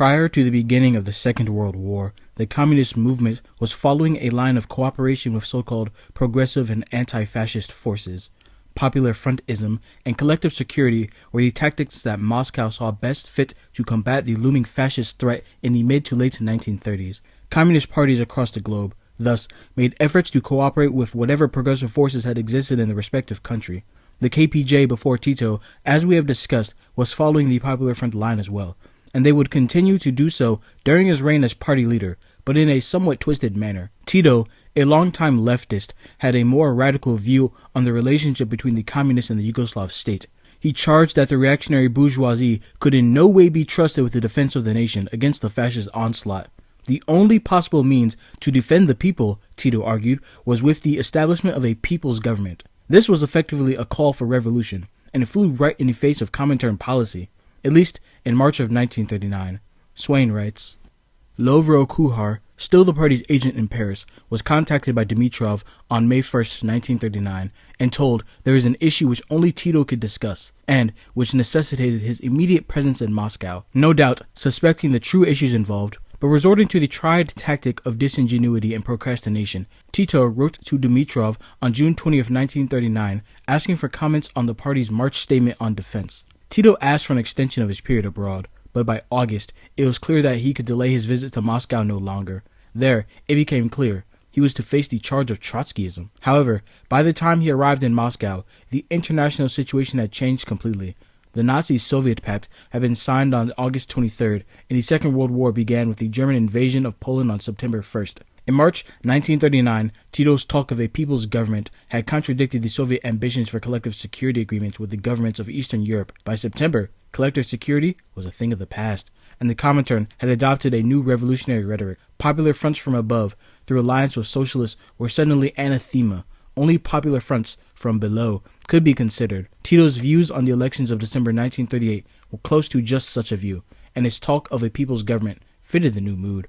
Prior to the beginning of the Second World War, the communist movement was following a line of cooperation with so-called progressive and anti-fascist forces. Popular frontism and collective security were the tactics that Moscow saw best fit to combat the looming fascist threat in the mid to late 1930s. Communist parties across the globe, thus, made efforts to cooperate with whatever progressive forces had existed in the respective country. The KPJ before Tito, as we have discussed, was following the Popular Front line as well, and they would continue to do so during his reign as party leader, but in a somewhat twisted manner. Tito, a longtime leftist, had a more radical view on the relationship between the communists and the Yugoslav state. He charged that the reactionary bourgeoisie could in no way be trusted with the defense of the nation against the fascist onslaught. The only possible means to defend the people, Tito argued, was with the establishment of a people's government. This was effectively a call for revolution, and it flew right in the face of Comintern policy, at least in March of 1939. Swain writes, Lovro Kuhar, still the party's agent in Paris, was contacted by Dimitrov on May 1st, 1939, and told there is an issue which only Tito could discuss, and which necessitated his immediate presence in Moscow, no doubt suspecting the true issues involved. But resorting to the tried tactic of disingenuity and procrastination, Tito wrote to Dimitrov on June 20th, 1939, asking for comments on the party's March statement on defense. Tito asked for an extension of his period abroad, but by August, it was clear that he could delay his visit to Moscow no longer. There, it became clear he was to face the charge of Trotskyism. However, by the time he arrived in Moscow, the international situation had changed completely. The Nazi-Soviet Pact had been signed on August 23rd, and the Second World War began with the German invasion of Poland on September 1st. In March 1939, Tito's talk of a people's government had contradicted the Soviet ambitions for collective security agreements with the governments of Eastern Europe. By September, collective security was a thing of the past, and the Comintern had adopted a new revolutionary rhetoric. Popular fronts from above, through alliance with socialists, were suddenly anathema. Only popular fronts from below could be considered. Tito's views on the elections of December 1938 were close to just such a view, and his talk of a people's government fitted the new mood.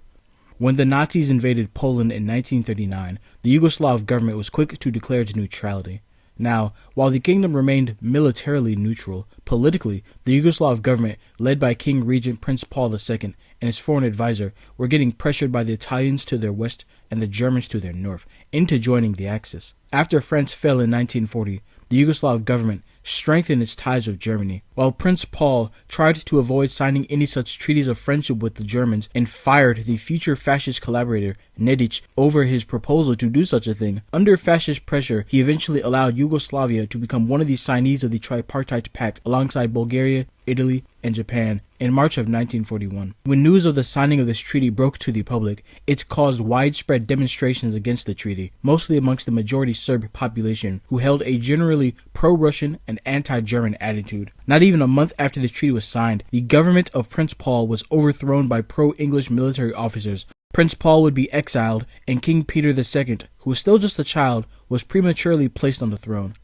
When the Nazis invaded Poland in 1939, the Yugoslav government was quick to declare its neutrality. Now, while the kingdom remained militarily neutral, politically, the Yugoslav government, led by King Regent Prince Paul II and his foreign advisor, were getting pressured by the Italians to their west and the Germans to their north into joining the Axis. After France fell in 1940, the Yugoslav government strengthened its ties with Germany, while Prince Paul tried to avoid signing any such treaties of friendship with the Germans and fired the future fascist collaborator Nedic over his proposal to do such a thing. Under fascist pressure, he eventually allowed Yugoslavia to become one of the signees of the Tripartite Pact alongside Bulgaria, Italy, and Japan in March of 1941. When news of the signing of this treaty broke to the public, it caused widespread demonstrations against the treaty, mostly amongst the majority Serb population, who held a generally pro-Russian and anti-German attitude. Not even a month after the treaty was signed, the government of Prince Paul was overthrown by pro-English military officers. Prince Paul would be exiled, and King Peter II, who was still just a child, was prematurely placed on the throne.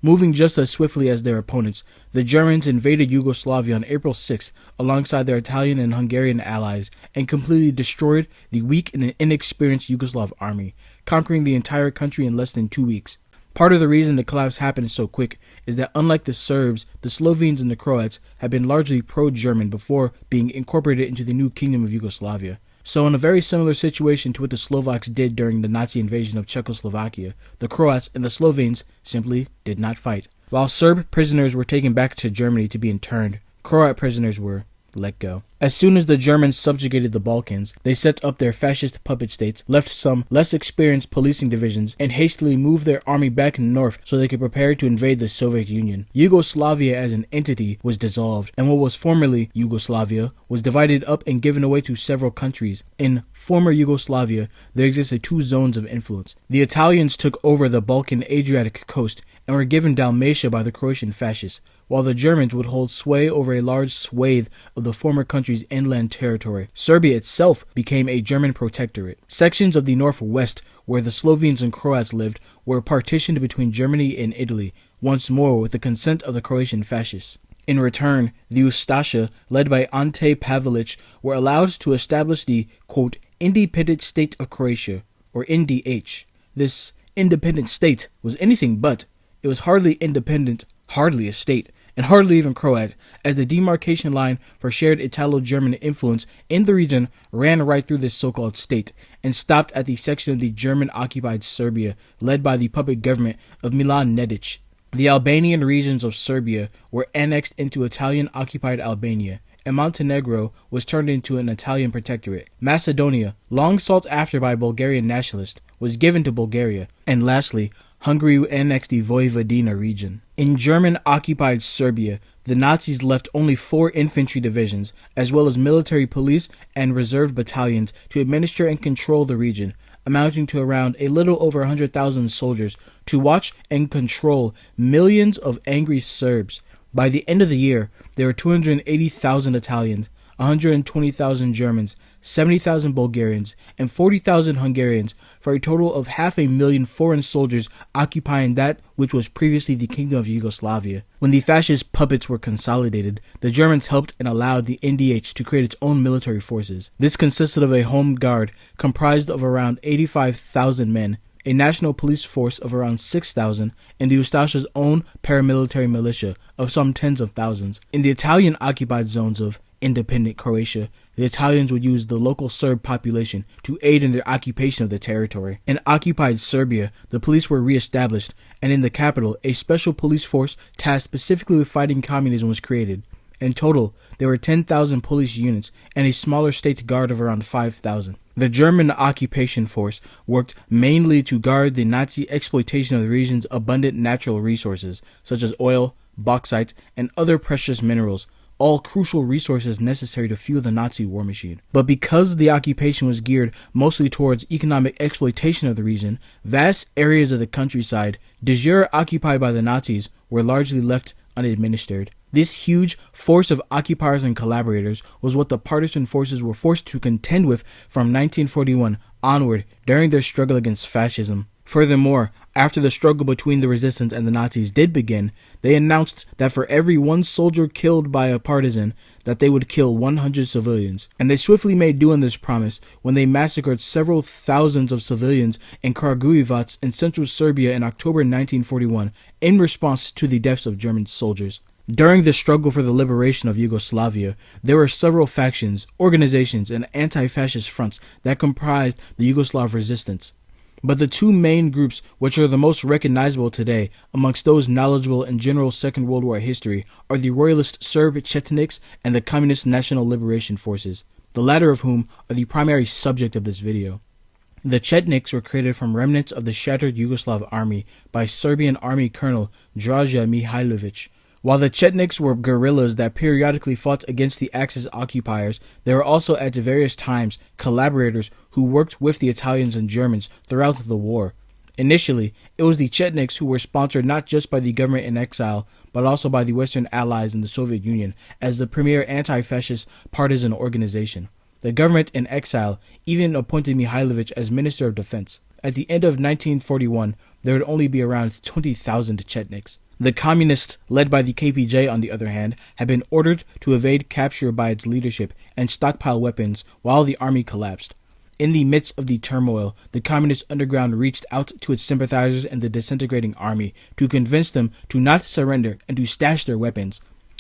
Moving just as swiftly as their opponents, the Germans invaded Yugoslavia on April 6th alongside their Italian and Hungarian allies and completely destroyed the weak and inexperienced Yugoslav army, conquering the entire country in less than 2 weeks. Part of the reason the collapse happened so quick is that unlike the Serbs, the Slovenes and the Croats had been largely pro-German before being incorporated into the new kingdom of Yugoslavia. So in a very similar situation to what the Slovaks did during the Nazi invasion of Czechoslovakia, the Croats and the Slovenes simply did not fight. While Serb prisoners were taken back to Germany to be interned, Croat prisoners were let go. As soon as the Germans subjugated the Balkans, they set up their fascist puppet states, left some less experienced policing divisions, and hastily moved their army back north so they could prepare to invade the Soviet Union. Yugoslavia as an entity was dissolved, and what was formerly Yugoslavia was divided up and given away to several countries. In former Yugoslavia, there existed two zones of influence. The Italians took over the Balkan Adriatic coast and were given Dalmatia by the Croatian fascists, while the Germans would hold sway over a large swathe of the former country's inland territory. Serbia itself became a German protectorate. Sections of the northwest, where the Slovenes and Croats lived, were partitioned between Germany and Italy, once more with the consent of the Croatian fascists. In return, the Ustaše, led by Ante Pavelić, were allowed to establish the, quote, independent state of Croatia, or NDH. This independent state was anything but. It was hardly independent, hardly a state, and hardly even Croat, as the demarcation line for shared Italo-German influence in the region ran right through this so-called state, and stopped at the section of the German-occupied Serbia led by the puppet government of Milan Nedic. The Albanian regions of Serbia were annexed into Italian-occupied Albania, and Montenegro was turned into an Italian protectorate. Macedonia, long sought after by Bulgarian nationalists, was given to Bulgaria, and lastly, Hungary annexed the Vojvodina region. In German-occupied Serbia, the Nazis left only 4 infantry divisions, as well as military police and reserve battalions to administer and control the region, amounting to around a little over 100,000 soldiers to watch and control millions of angry Serbs. By the end of the year, there were 280,000 Italians, 120,000 Germans, 70,000 Bulgarians, and 40,000 Hungarians, for a total of 500,000 foreign soldiers occupying that which was previously the Kingdom of Yugoslavia. When the fascist puppets were consolidated, the Germans helped and allowed the NDH to create its own military forces. This consisted of a home guard comprised of around 85,000 men, a national police force of around 6,000, and the Ustaše's own paramilitary militia of some tens of thousands. In the Italian-occupied zones of independent Croatia, the Italians would use the local Serb population to aid in their occupation of the territory. In occupied Serbia, the police were re-established, and in the capital, a special police force tasked specifically with fighting communism was created. In total, there were 10,000 police units and a smaller state guard of around 5,000. The German occupation force worked mainly to guard the Nazi exploitation of the region's abundant natural resources, such as oil, bauxite, and other precious minerals, all crucial resources necessary to fuel the Nazi war machine. But because the occupation was geared mostly towards economic exploitation of the region, vast areas of the countryside, de jure occupied by the Nazis, were largely left unadministered. This huge force of occupiers and collaborators was what the partisan forces were forced to contend with from 1941 onward during their struggle against fascism. Furthermore, after the struggle between the resistance and the Nazis did begin, they announced that for every 1 soldier killed by a partisan, that they would kill 100 civilians. And they swiftly made do on this promise when they massacred several thousands of civilians in Kragujevac in central Serbia in October 1941 in response to the deaths of German soldiers. During the struggle for the liberation of Yugoslavia, there were several factions, organizations, and anti-fascist fronts that comprised the Yugoslav resistance. But the 2 main groups which are the most recognizable today amongst those knowledgeable in general Second World War history are the royalist Serb Chetniks and the Communist National Liberation Forces, the latter of whom are the primary subject of this video. The Chetniks were created from remnants of the shattered Yugoslav army by Serbian Army Colonel Jozo Mihailović. While the Chetniks were guerrillas that periodically fought against the Axis occupiers, they were also at various times collaborators who worked with the Italians and Germans throughout the war. Initially, it was the Chetniks who were sponsored not just by the government in exile, but also by the Western Allies and the Soviet Union as the premier anti-fascist partisan organization. The government in exile even appointed Mihailović as Minister of Defense. At the end of 1941, there would only be around 20,000 Chetniks. The communists, led by the KPJ on the other hand, had been ordered to evade capture by its leadership and stockpile weapons while the army collapsed. In the midst of the turmoil, the communist underground reached out to its sympathizers in the disintegrating army to convince them to not surrender and to stash their weapons.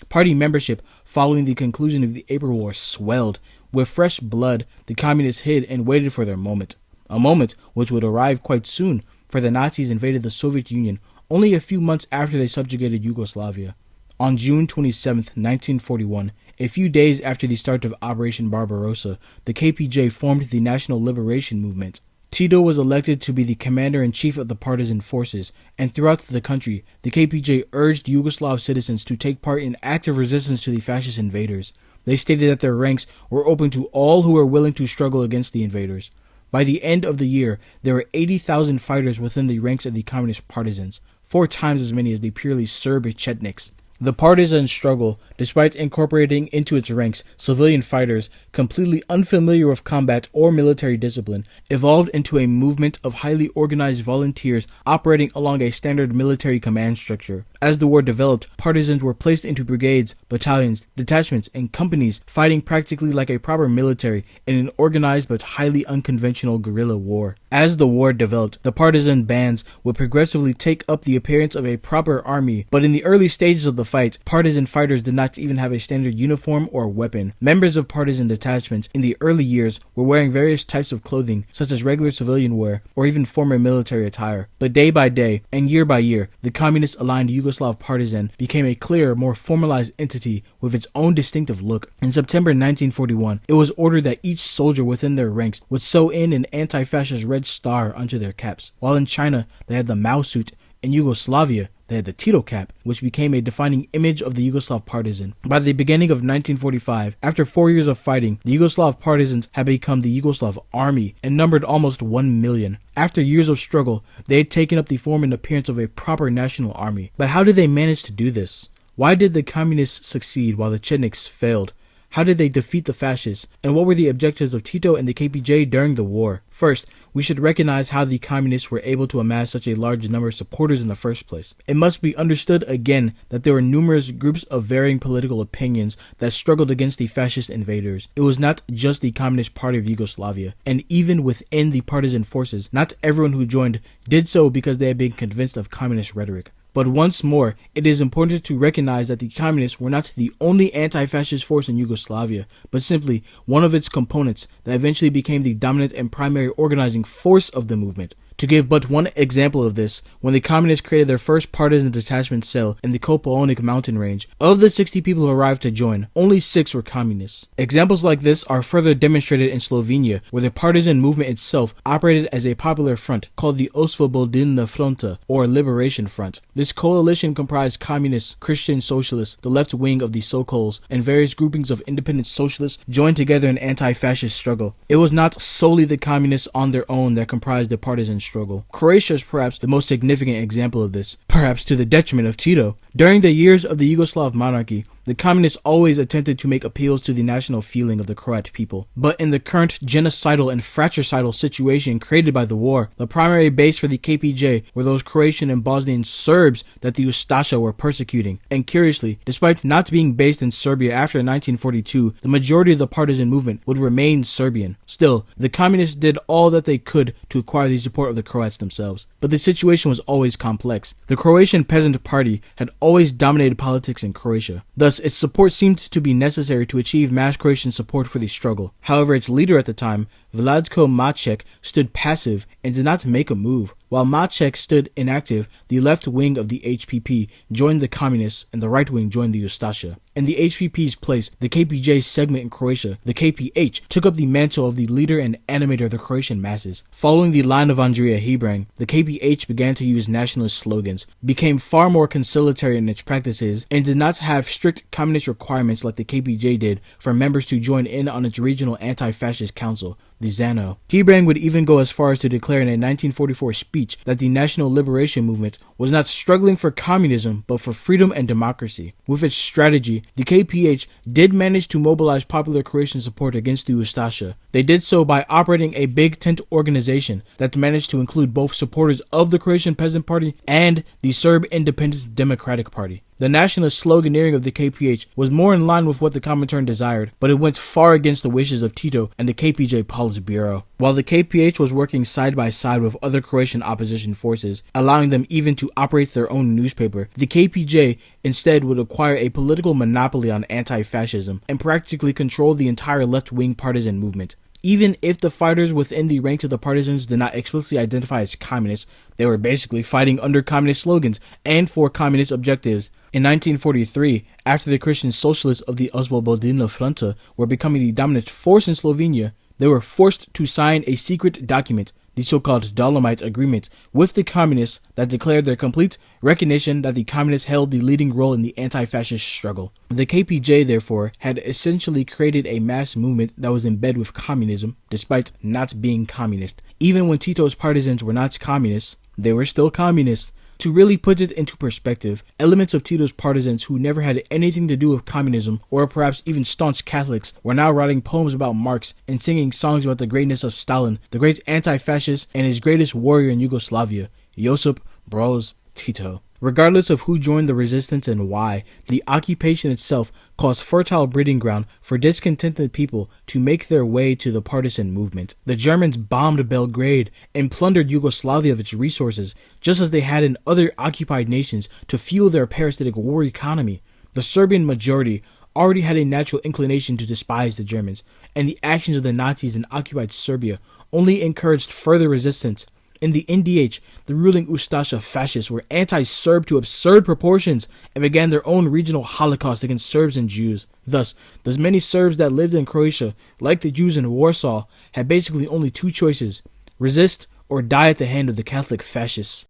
Party membership following the conclusion of the April War swelled. With fresh blood, the communists hid and waited for their moment. A moment which would arrive quite soon, for the Nazis invaded the Soviet Union only a few months after they subjugated Yugoslavia. On June 27, 1941, a few days after the start of Operation Barbarossa, the KPJ formed the National Liberation Movement. Tito was elected to be the commander-in-chief of the partisan forces, and throughout the country, the KPJ urged Yugoslav citizens to take part in active resistance to the fascist invaders. They stated that their ranks were open to all who were willing to struggle against the invaders. By the end of the year, there were 80,000 fighters within the ranks of the Communist Partisans, 4 times as many as the purely Serb Chetniks. The partisan struggle, despite incorporating into its ranks civilian fighters completely unfamiliar with combat or military discipline, evolved into a movement of highly organized volunteers operating along a standard military command structure. As the war developed, partisans were placed into brigades, battalions, detachments, and companies, fighting practically like a proper military in an organized but highly unconventional guerrilla war. As the war developed, the partisan bands would progressively take up the appearance of a proper army, but in the early stages of the fight, partisan fighters did not even have a standard uniform or weapon. Members of partisan detachments in the early years were wearing various types of clothing, such as regular civilian wear or even former military attire. But day by day and year by year, the communist-aligned Yugoslav Partisan became a clearer, more formalized entity with its own distinctive look. In September 1941, it was ordered that each soldier within their ranks would sew in an anti-fascist red star onto their caps. While in China, they had the Mao suit. In Yugoslavia, they had the Tito cap, which became a defining image of the Yugoslav partisan. By the beginning of 1945, after 4 years of fighting, the Yugoslav partisans had become the Yugoslav army and numbered almost 1 million. After years of struggle, they had taken up the form and appearance of a proper national army. But how did they manage to do this? Why did the communists succeed while the Chetniks failed? How did they defeat the fascists? And what were the objectives of Tito and the KPJ during the war? First, we should recognize how the communists were able to amass such a large number of supporters in the first place. It must be understood again that there were numerous groups of varying political opinions that struggled against the fascist invaders. It was not just the Communist Party of Yugoslavia, and even within the partisan forces, not everyone who joined did so because they had been convinced of communist rhetoric. But once more, it is important to recognize that the communists were not the only anti-fascist force in Yugoslavia, but simply one of its components that eventually became the dominant and primary organizing force of the movement. To give but one example of this, when the communists created their first partisan detachment cell in the Kopaonik mountain range, of the 60 people who arrived to join, only 6 were communists. Examples like this are further demonstrated in Slovenia, where the partisan movement itself operated as a popular front called the Osvobodilna Fronta, or Liberation Front. This coalition comprised communists, Christian socialists, the left wing of the Sokols, and various groupings of independent socialists joined together in anti-fascist struggle. It was not solely the communists on their own that comprised the partisan struggle. Croatia is perhaps the most significant example of this, perhaps to the detriment of Tito. During the years of the Yugoslav monarchy, the communists always attempted to make appeals to the national feeling of the Croat people. But in the current genocidal and fratricidal situation created by the war, the primary base for the KPJ were those Croatian and Bosnian Serbs that the Ustaše were persecuting. And curiously, despite not being based in Serbia after 1942, the majority of the partisan movement would remain Serbian. Still, the communists did all that they could to acquire the support of the Croats themselves. But the situation was always complex. The Croatian Peasant Party had always dominated politics in Croatia. Thus, its support seemed to be necessary to achieve mass Croatian support for the struggle. However, its leader at the time, Vladko Maček, stood passive and did not make a move. While Maček stood inactive, the left wing of the HPP joined the communists and the right wing joined the Ustaše. In the HPP's place, the KPJ segment in Croatia, the KPH, took up the mantle of the leader and animator of the Croatian masses. Following the line of Andrija Hebrang, the KPH began to use nationalist slogans, became far more conciliatory in its practices, and did not have strict communist requirements like the KPJ did for members to join in on its regional anti-fascist council, the ZANO. Hebrang would even go as far as to declare in a 1944 speech that the National Liberation Movement was not struggling for communism, but for freedom and democracy. With its strategy, the KPH did manage to mobilize popular Croatian support against the Ustaše. They did so by operating a big tent organization that managed to include both supporters of the Croatian Peasant Party and the Serb Independence Democratic Party. The nationalist sloganeering of the KPH was more in line with what the Comintern desired, but it went far against the wishes of Tito and the KPJ Politburo. While the KPH was working side by side with other Croatian opposition forces, allowing them even to operate their own newspaper, the KPJ instead would acquire a political monopoly on anti-fascism and practically control the entire left-wing partisan movement. Even if the fighters within the ranks of the partisans did not explicitly identify as communists, they were basically fighting under communist slogans and for communist objectives. In 1943, after the Christian socialists of the Osvobodilna Fronta were becoming the dominant force in Slovenia, they were forced to sign a secret document, the so-called Dolomite Agreement, with the communists that declared their complete recognition that the communists held the leading role in the anti-fascist struggle. The KPJ, therefore, had essentially created a mass movement that was in bed with communism, despite not being communist. Even when Tito's partisans were not communists, they were still communists. To really put it into perspective, elements of Tito's partisans who never had anything to do with communism, or perhaps even staunch Catholics, were now writing poems about Marx and singing songs about the greatness of Stalin, the great anti-fascist and his greatest warrior in Yugoslavia, Josip Broz Tito. Regardless of who joined the resistance and why, the occupation itself caused fertile breeding ground for discontented people to make their way to the partisan movement. The Germans bombed Belgrade and plundered Yugoslavia of its resources, just as they had in other occupied nations to fuel their parasitic war economy. The Serbian majority already had a natural inclination to despise the Germans, and the actions of the Nazis in occupied Serbia only encouraged further resistance. In the NDH, the ruling Ustaše fascists were anti-Serb to absurd proportions and began their own regional holocaust against Serbs and Jews. Thus, the many Serbs that lived in Croatia, like the Jews in Warsaw, had basically only two choices: resist or die at the hand of the Catholic fascists.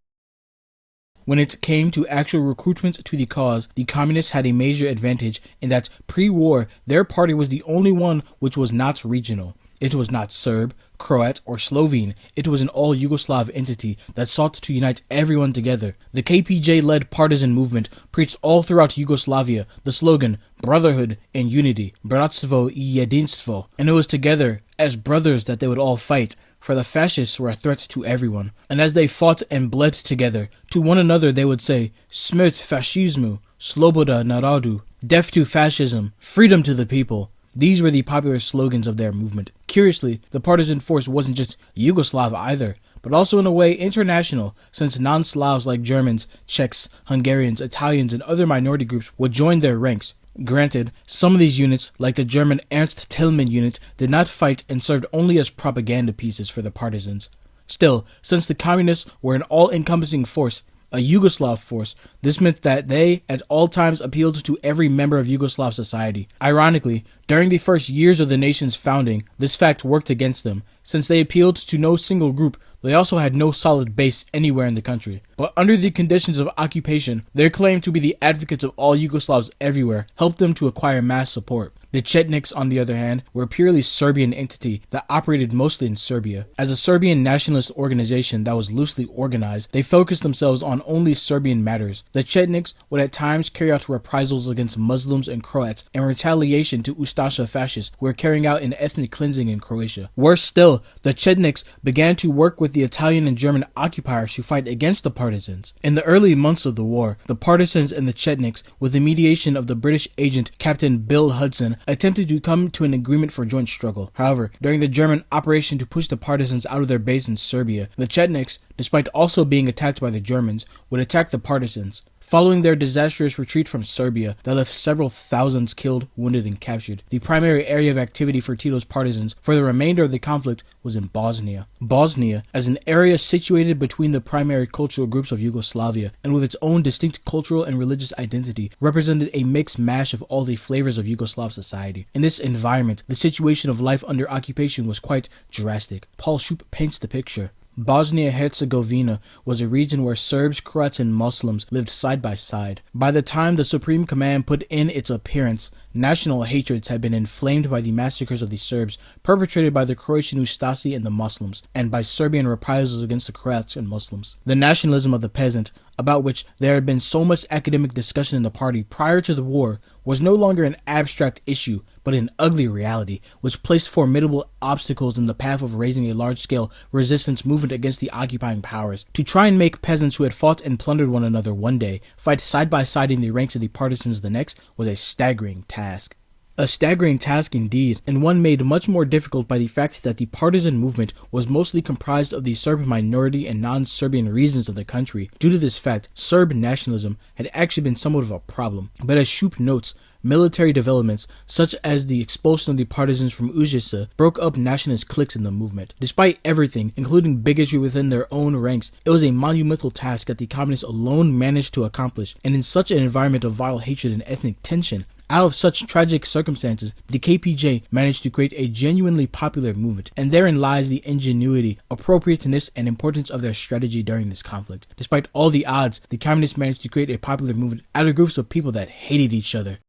When it came to actual recruitment to the cause, the communists had a major advantage in that pre-war their party was the only one which was not regional. It was not Serb, Croat, or Slovene. It was an all-Yugoslav entity that sought to unite everyone together. The KPJ-led partisan movement preached all throughout Yugoslavia the slogan, brotherhood and unity, bratstvo I jedinstvo, and it was together, as brothers, that they would all fight, for the fascists were a threat to everyone. And as they fought and bled together, to one another they would say, Smrt fascizmu, sloboda narodu, death to fascism, freedom to the people. These were the popular slogans of their movement. Curiously, the partisan force wasn't just Yugoslav either, but also in a way international, since non-Slavs like Germans, Czechs, Hungarians, Italians, and other minority groups would join their ranks. Granted, some of these units, like the German Ernst Thälmann unit, did not fight and served only as propaganda pieces for the partisans. Still, since the communists were an all-encompassing force, a Yugoslav force, this meant that they, at all times, appealed to every member of Yugoslav society. Ironically, during the first years of the nation's founding, this fact worked against them. Since they appealed to no single group, they also had no solid base anywhere in the country. But under the conditions of occupation, their claim to be the advocates of all Yugoslavs everywhere helped them to acquire mass support. The Chetniks, on the other hand, were a purely Serbian entity that operated mostly in Serbia. As a Serbian nationalist organization that was loosely organized, they focused themselves on only Serbian matters. The Chetniks would at times carry out reprisals against Muslims and Croats in retaliation to Ustaše fascists who were carrying out an ethnic cleansing in Croatia. Worse still, the Chetniks began to work with the Italian and German occupiers to fight against the partisans. In the early months of the war, the partisans and the Chetniks, with the mediation of the British agent Captain Bill Hudson, attempted to come to an agreement for joint struggle. However, during the German operation to push the partisans out of their base in Serbia, the Chetniks, despite also being attacked by the Germans, would attack the partisans. Following their disastrous retreat from Serbia that left several thousands killed, wounded, and captured, the primary area of activity for Tito's partisans for the remainder of the conflict was in Bosnia. Bosnia, as an area situated between the primary cultural groups of Yugoslavia and with its own distinct cultural and religious identity, represented a mixed mash of all the flavors of Yugoslav society. In this environment, the situation of life under occupation was quite drastic. Paul Shoup paints the picture. Bosnia-Herzegovina was a region where Serbs, Croats, and Muslims lived side by side. By the time the Supreme Command put in its appearance, national hatreds had been inflamed by the massacres of the Serbs perpetrated by the Croatian Ustaše and the Muslims, and by Serbian reprisals against the Croats and Muslims. The nationalism of the peasant, about which there had been so much academic discussion in the party prior to the war, was no longer an abstract issue, but an ugly reality, which placed formidable obstacles in the path of raising a large-scale resistance movement against the occupying powers. To try and make peasants who had fought and plundered one another one day fight side by side in the ranks of the partisans the next was a staggering task. A staggering task indeed, and one made much more difficult by the fact that the partisan movement was mostly comprised of the Serb minority and non-Serbian regions of the country. Due to this fact, Serb nationalism had actually been somewhat of a problem. But as Shoup notes, military developments, such as the expulsion of the partisans from Ustaše, broke up nationalist cliques in the movement. Despite everything, including bigotry within their own ranks, it was a monumental task that the communists alone managed to accomplish, and in such an environment of vile hatred and ethnic tension, out of such tragic circumstances, the KPJ managed to create a genuinely popular movement, and therein lies the ingenuity, appropriateness, and importance of their strategy during this conflict. Despite all the odds, the communists managed to create a popular movement out of groups of people that hated each other.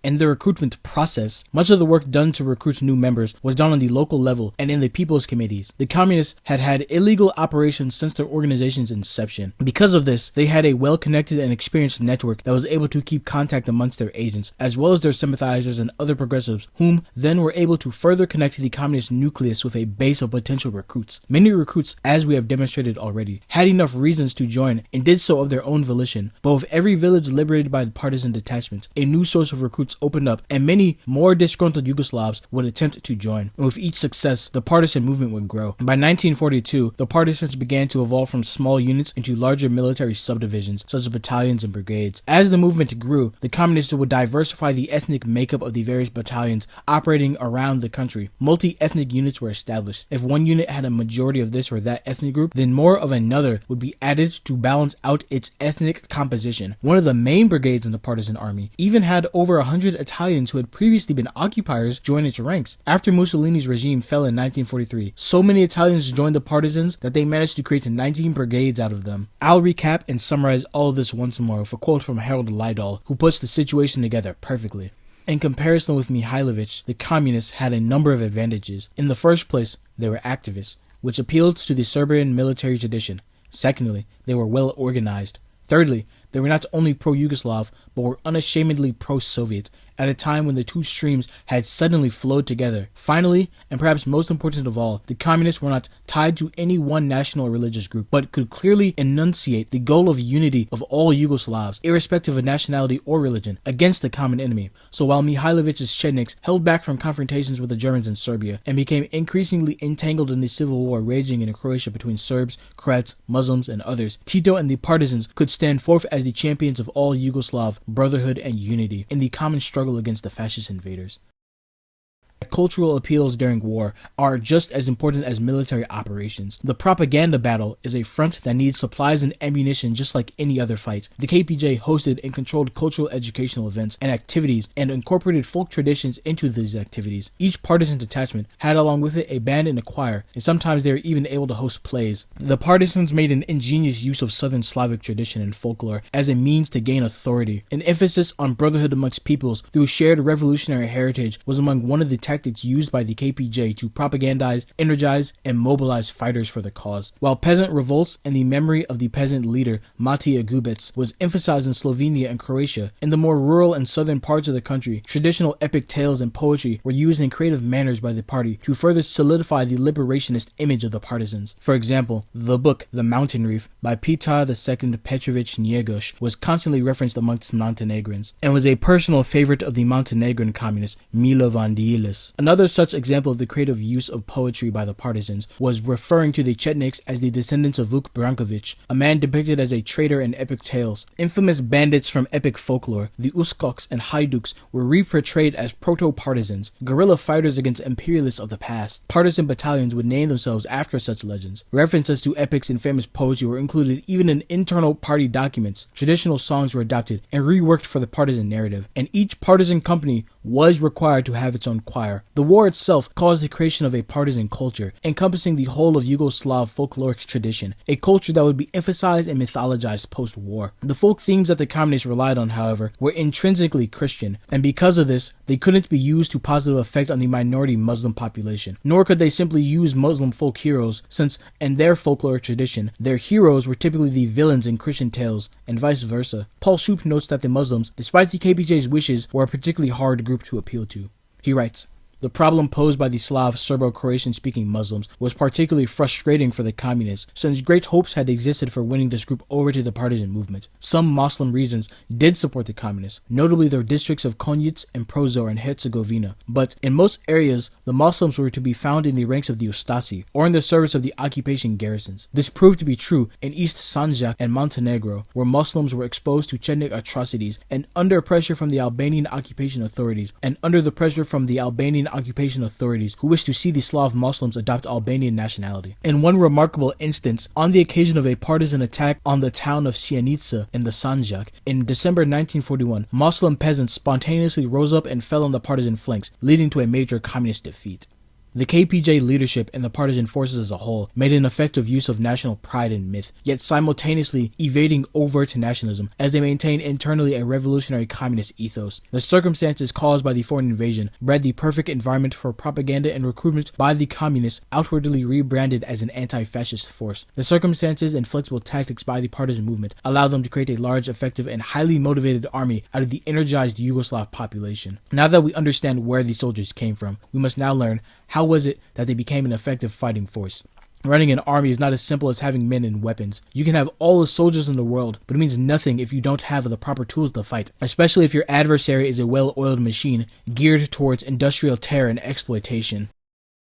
In the recruitment process, much of the work done to recruit new members was done on the local level and in the people's committees. The communists had had illegal operations since their organization's inception. Because of this, they had a well-connected and experienced network that was able to keep contact amongst their agents, as well as their sympathizers and other progressives, whom then were able to further connect the communist nucleus with a base of potential recruits. Many recruits, as we have demonstrated already, had enough reasons to join and did so of their own volition, but with every village liberated by the partisan detachments, a new source of recruits opened up, and many more disgruntled Yugoslavs would attempt to join. And with each success, the partisan movement would grow. By 1942, the partisans began to evolve from small units into larger military subdivisions, such as battalions and brigades. As the movement grew, the communists would diversify the ethnic makeup of the various battalions operating around the country. Multi-ethnic units were established. If one unit had a majority of this or that ethnic group, then more of another would be added to balance out its ethnic composition. One of the main brigades in the partisan army even had over 100 Italians who had previously been occupiers join its ranks. After Mussolini's regime fell in 1943, so many Italians joined the partisans that they managed to create 19 brigades out of them. I'll recap and summarize all of this once more with a quote from Harold Lidahl, who puts the situation together perfectly. In comparison with Mihailovich, the communists had a number of advantages. In the first place, they were activists, which appealed to the Serbian military tradition. Secondly, they were well organized. Thirdly, they were not only pro-Yugoslav, but were unashamedly pro-Soviet, at a time when the two streams had suddenly flowed together. Finally, and perhaps most important of all, the communists were not tied to any one national or religious group, but could clearly enunciate the goal of unity of all Yugoslavs, irrespective of nationality or religion, against the common enemy. So while Mihailovich's Chetniks held back from confrontations with the Germans in Serbia, and became increasingly entangled in the civil war raging in Croatia between Serbs, Croats, Muslims, and others, Tito and the partisans could stand forth as the champions of all Yugoslav brotherhood and unity in the common struggle against the fascist invaders. Cultural appeals during war are just as important as military operations. The propaganda battle is a front that needs supplies and ammunition just like any other fight. The KPJ hosted and controlled cultural educational events and activities and incorporated folk traditions into these activities. Each partisan detachment had along with it a band and a choir, and sometimes they were even able to host plays. The partisans made an ingenious use of Southern Slavic tradition and folklore as a means to gain authority. An emphasis on brotherhood amongst peoples through shared revolutionary heritage was among one of the tactics used by the KPJ to propagandize, energize, and mobilize fighters for the cause. While peasant revolts and the memory of the peasant leader Matija Gubec was emphasized in Slovenia and Croatia, in the more rural and southern parts of the country, traditional epic tales and poetry were used in creative manners by the party to further solidify the liberationist image of the partisans. For example, the book The Mountain Reef by Petar II Petrovich Njegoš was constantly referenced amongst Montenegrins, and was a personal favorite of the Montenegrin communist Milo Vandilis. Another such example of the creative use of poetry by the partisans was referring to the Chetniks as the descendants of Vuk Brankovic, a man depicted as a traitor in epic tales. Infamous bandits from epic folklore, the Uskoks and Haiduks, were re-portrayed as proto-partisans, guerrilla fighters against imperialists of the past. Partisan battalions would name themselves after such legends. References to epics and famous poetry were included even in internal party documents. Traditional songs were adopted and reworked for the partisan narrative, and each partisan company was required to have its own choir. The war itself caused the creation of a partisan culture, encompassing the whole of Yugoslav folkloric tradition, a culture that would be emphasized and mythologized post-war. The folk themes that the communists relied on, however, were intrinsically Christian, and because of this, they couldn't be used to positive effect on the minority Muslim population, nor could they simply use Muslim folk heroes, since, in their folkloric tradition, their heroes were typically the villains in Christian tales, and vice versa. Paul Shoup notes that the Muslims, despite the KPJ's wishes, were a particularly hard group to appeal to. He writes, "The problem posed by the Slav, Serbo-Croatian speaking Muslims was particularly frustrating for the communists, since great hopes had existed for winning this group over to the partisan movement. Some Muslim regions did support the communists, notably the districts of Konjic and Prozor and Herzegovina, but in most areas, the Muslims were to be found in the ranks of the Ustaše, or in the service of the occupation garrisons. This proved to be true in East Sanjak and Montenegro, where Muslims were exposed to Chetnik atrocities, and under pressure from the Albanian occupation authorities, who wished to see the Slav Muslims adopt Albanian nationality. In one remarkable instance, on the occasion of a partisan attack on the town of Sjenica in the Sanjak, in December 1941, Muslim peasants spontaneously rose up and fell on the partisan flanks, leading to a major communist defeat." The KPJ leadership and the partisan forces as a whole made an effective use of national pride and myth, yet simultaneously evading overt nationalism as they maintained internally a revolutionary communist ethos. The circumstances caused by the foreign invasion bred the perfect environment for propaganda and recruitment by the communists, outwardly rebranded as an anti-fascist force. The circumstances and flexible tactics by the partisan movement allowed them to create a large, effective, and highly motivated army out of the energized Yugoslav population. Now that we understand where these soldiers came from, we must now learn how was it that they became an effective fighting force. Running an army is not as simple as having men and weapons. You can have all the soldiers in the world, but it means nothing if you don't have the proper tools to fight, especially if your adversary is a well-oiled machine geared towards industrial terror and exploitation.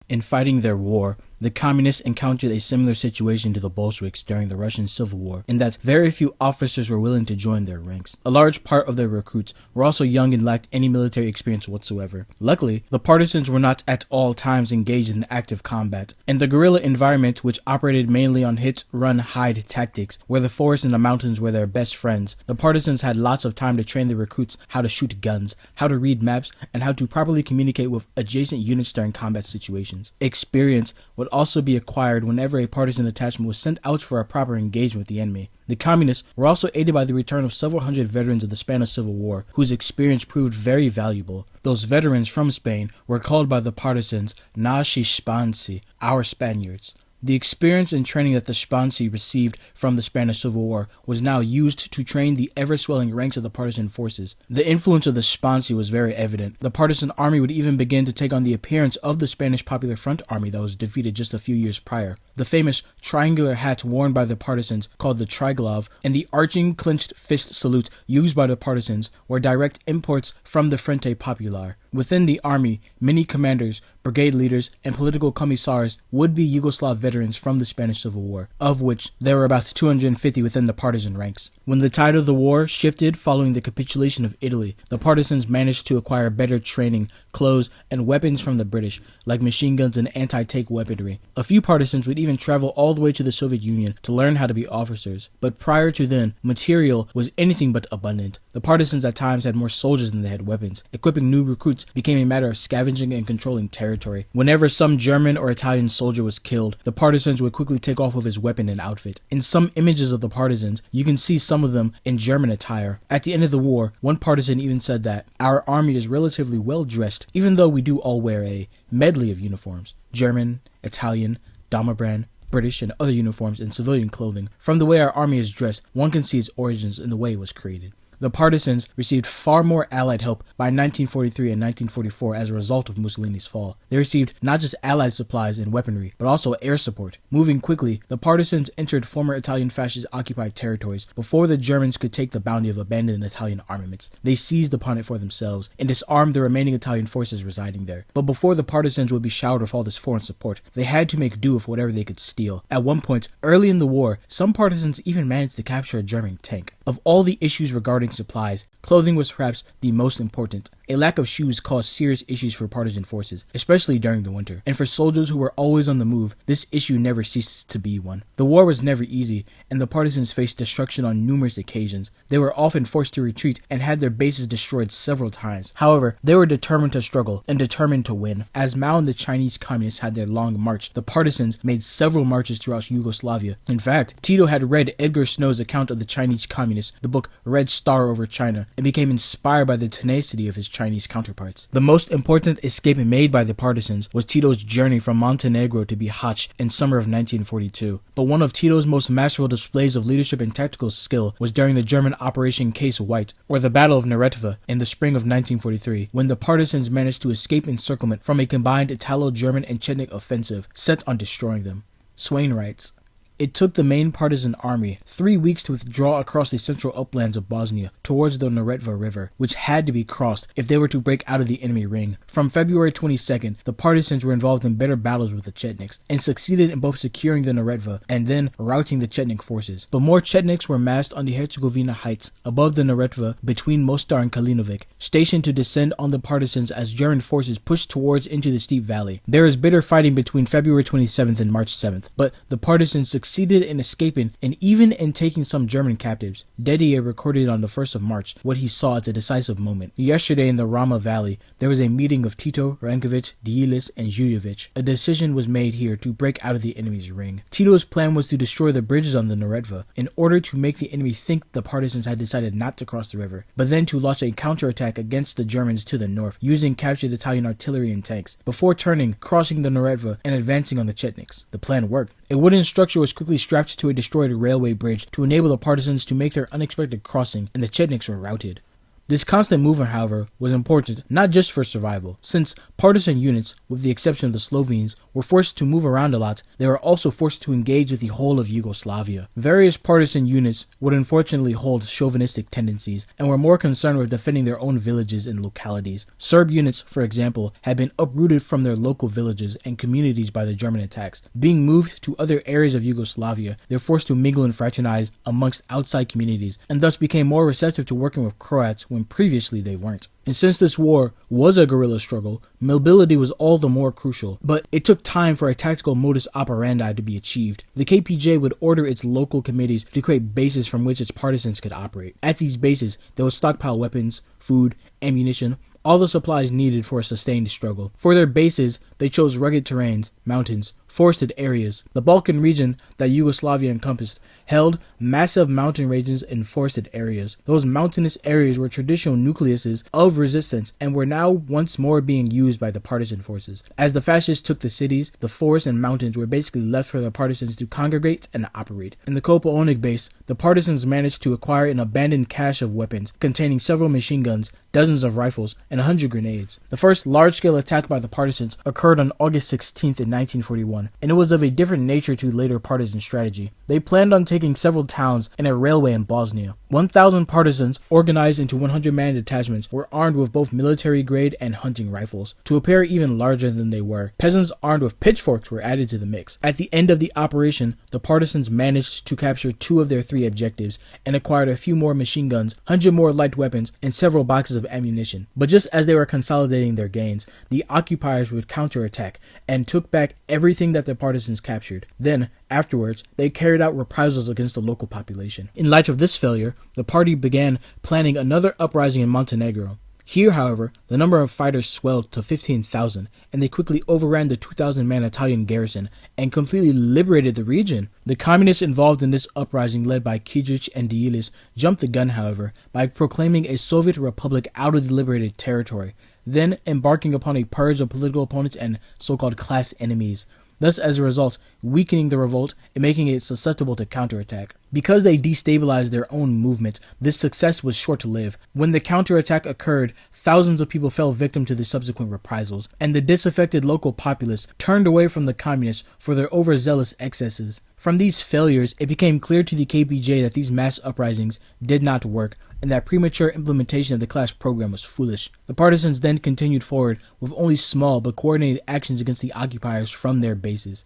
In fighting their war, the communists encountered a similar situation to the Bolsheviks during the Russian Civil War, in that very few officers were willing to join their ranks. A large part of their recruits were also young and lacked any military experience whatsoever. Luckily, the partisans were not at all times engaged in active combat. In the guerrilla environment, which operated mainly on hit, run, hide tactics, where the forest and the mountains were their best friends, the partisans had lots of time to train their recruits how to shoot guns, how to read maps, and how to properly communicate with adjacent units during combat situations. Experience would also be acquired whenever a partisan detachment was sent out for a proper engagement with the enemy. The communists were also aided by the return of several hundred veterans of the Spanish Civil War, whose experience proved very valuable. Those veterans from Spain were called by the partisans Naši Španci, our Spaniards. The experience and training that the Španci received from the Spanish Civil War was now used to train the ever-swelling ranks of the partisan forces. The influence of the Španci was very evident. The partisan army would even begin to take on the appearance of the Spanish Popular Front army that was defeated just a few years prior. The famous triangular hat worn by the partisans, called the triglav, and the arching clenched fist salute used by the partisans were direct imports from the Frente Popular. Within the army, many commanders, brigade leaders, and political commissars would be Yugoslav veterans from the Spanish Civil War, of which there were about 250 within the partisan ranks. When the tide of the war shifted following the capitulation of Italy, the partisans managed to acquire better training, clothes, and weapons from the British, like machine guns and anti-tank weaponry. A few partisans would even travel all the way to the Soviet Union to learn how to be officers, but prior to then, material was anything but abundant. The partisans at times had more soldiers than they had weapons. Equipping new recruits became a matter of scavenging and controlling territory. Whenever some German or Italian soldier was killed, the partisans would quickly take off with his weapon and outfit. In some images of the partisans, you can see some of them in German attire. At the end of the war, one partisan even said that, "Our army is relatively well dressed, even though we do all wear a medley of uniforms. German, Italian, Domobrand, British, and other uniforms and civilian clothing. From the way our army is dressed, one can see its origins and the way it was created." The partisans received far more Allied help by 1943 and 1944 as a result of Mussolini's fall. They received not just Allied supplies and weaponry, but also air support. Moving quickly, the partisans entered former Italian fascist occupied territories before the Germans could take the bounty of abandoned Italian armaments. They seized upon it for themselves and disarmed the remaining Italian forces residing there. But before the partisans would be showered with all this foreign support, they had to make do with whatever they could steal. At one point, early in the war, some partisans even managed to capture a German tank. Of all the issues regarding supplies, clothing was perhaps the most important. A lack of shoes caused serious issues for partisan forces, especially during the winter. And for soldiers who were always on the move, this issue never ceased to be one. The war was never easy, and the partisans faced destruction on numerous occasions. They were often forced to retreat and had their bases destroyed several times. However, they were determined to struggle and determined to win. As Mao and the Chinese communists had their long march, the partisans made several marches throughout Yugoslavia. In fact, Tito had read Edgar Snow's account of the Chinese communists, the book Red Star over China, and became inspired by the tenacity of his Chinese counterparts. The most important escape made by the partisans was Tito's journey from Montenegro to Bihać in summer of 1942. But one of Tito's most masterful displays of leadership and tactical skill was during the German Operation Case White, or the Battle of Neretva, in the spring of 1943, when the partisans managed to escape encirclement from a combined Italo-German and Chetnik offensive set on destroying them. Swain writes, "It took the main partisan army 3 weeks to withdraw across the central uplands of Bosnia towards the Neretva River, which had to be crossed if they were to break out of the enemy ring. From February 22nd, the partisans were involved in bitter battles with the Chetniks, and succeeded in both securing the Neretva and then routing the Chetnik forces. But more Chetniks were massed on the Herzegovina heights above the Neretva between Mostar and Kalinovic, stationed to descend on the partisans as German forces pushed towards into the steep valley. There was bitter fighting between February 27th and March 7th, but the partisans succeeded succeeded in escaping and even in taking some German captives. Dedier recorded on the 1st of March what he saw at the decisive moment. Yesterday in the Rama Valley, there was a meeting of Tito, Rankovic, Dilis, and Zhujevic. A decision was made here to break out of the enemy's ring. Tito's plan was to destroy the bridges on the Neretva in order to make the enemy think the partisans had decided not to cross the river, but then to launch a counterattack against the Germans to the north, using captured Italian artillery and tanks, before turning, crossing the Neretva, and advancing on the Chetniks. The plan worked. A wooden structure was quickly strapped to a destroyed railway bridge to enable the partisans to make their unexpected crossing, and the Chetniks were routed. This constant movement, however, was important not just for survival. Since partisan units, with the exception of the Slovenes, were forced to move around a lot, they were also forced to engage with the whole of Yugoslavia. Various partisan units would unfortunately hold chauvinistic tendencies and were more concerned with defending their own villages and localities. Serb units, for example, had been uprooted from their local villages and communities by the German attacks. Being moved to other areas of Yugoslavia, they were forced to mingle and fraternize amongst outside communities, and thus became more receptive to working with Croats when previously they weren't. And since this war was a guerrilla struggle, mobility was all the more crucial, but it took time for a tactical modus operandi to be achieved. The KPJ would order its local committees to create bases from which its partisans could operate. At these bases, they would stockpile weapons, food, ammunition, all the supplies needed for a sustained struggle. For their bases, they chose rugged terrains, mountains, forested areas. The Balkan region that Yugoslavia encompassed held massive mountain ranges and forested areas. Those mountainous areas were traditional nucleuses of resistance and were now once more being used by the partisan forces. As the fascists took the cities, the forests and mountains were basically left for the partisans to congregate and operate. In the Kopaonik base, the partisans managed to acquire an abandoned cache of weapons containing several machine guns, dozens of rifles, and 100 grenades. The first large-scale attack by the partisans occurred on August 16th in 1941, and it was of a different nature to later partisan strategy. They planned on taking several towns and a railway in Bosnia. 1,000 partisans, organized into 100-man detachments, were armed with both military-grade and hunting rifles. To appear even larger than they were, peasants armed with pitchforks were added to the mix. At the end of the operation, the partisans managed to capture 2 of their 3 objectives and acquired a few more machine guns, 100 more light weapons, and several boxes of ammunition. But just as they were consolidating their gains, the occupiers would counterattack and took back everything that the partisans captured. Then, afterwards, they carried out reprisals against the local population. In light of this failure, the party began planning another uprising in Montenegro. Here, however, the number of fighters swelled to 15,000, and they quickly overran the 2,000-man Italian garrison and completely liberated the region. The communists involved in this uprising, led by Kidric and Dilis, jumped the gun, however, by proclaiming a Soviet republic out of the liberated territory, then embarking upon a purge of political opponents and so-called class enemies, thus as a result weakening the revolt and making it susceptible to counterattack. Because they destabilized their own movement, this success was short-lived. When the counterattack occurred, thousands of people fell victim to the subsequent reprisals, and the disaffected local populace turned away from the communists for their overzealous excesses. From these failures, it became clear to the KPJ that these mass uprisings did not work, and that premature implementation of the class program was foolish. The partisans then continued forward with only small but coordinated actions against the occupiers from their bases.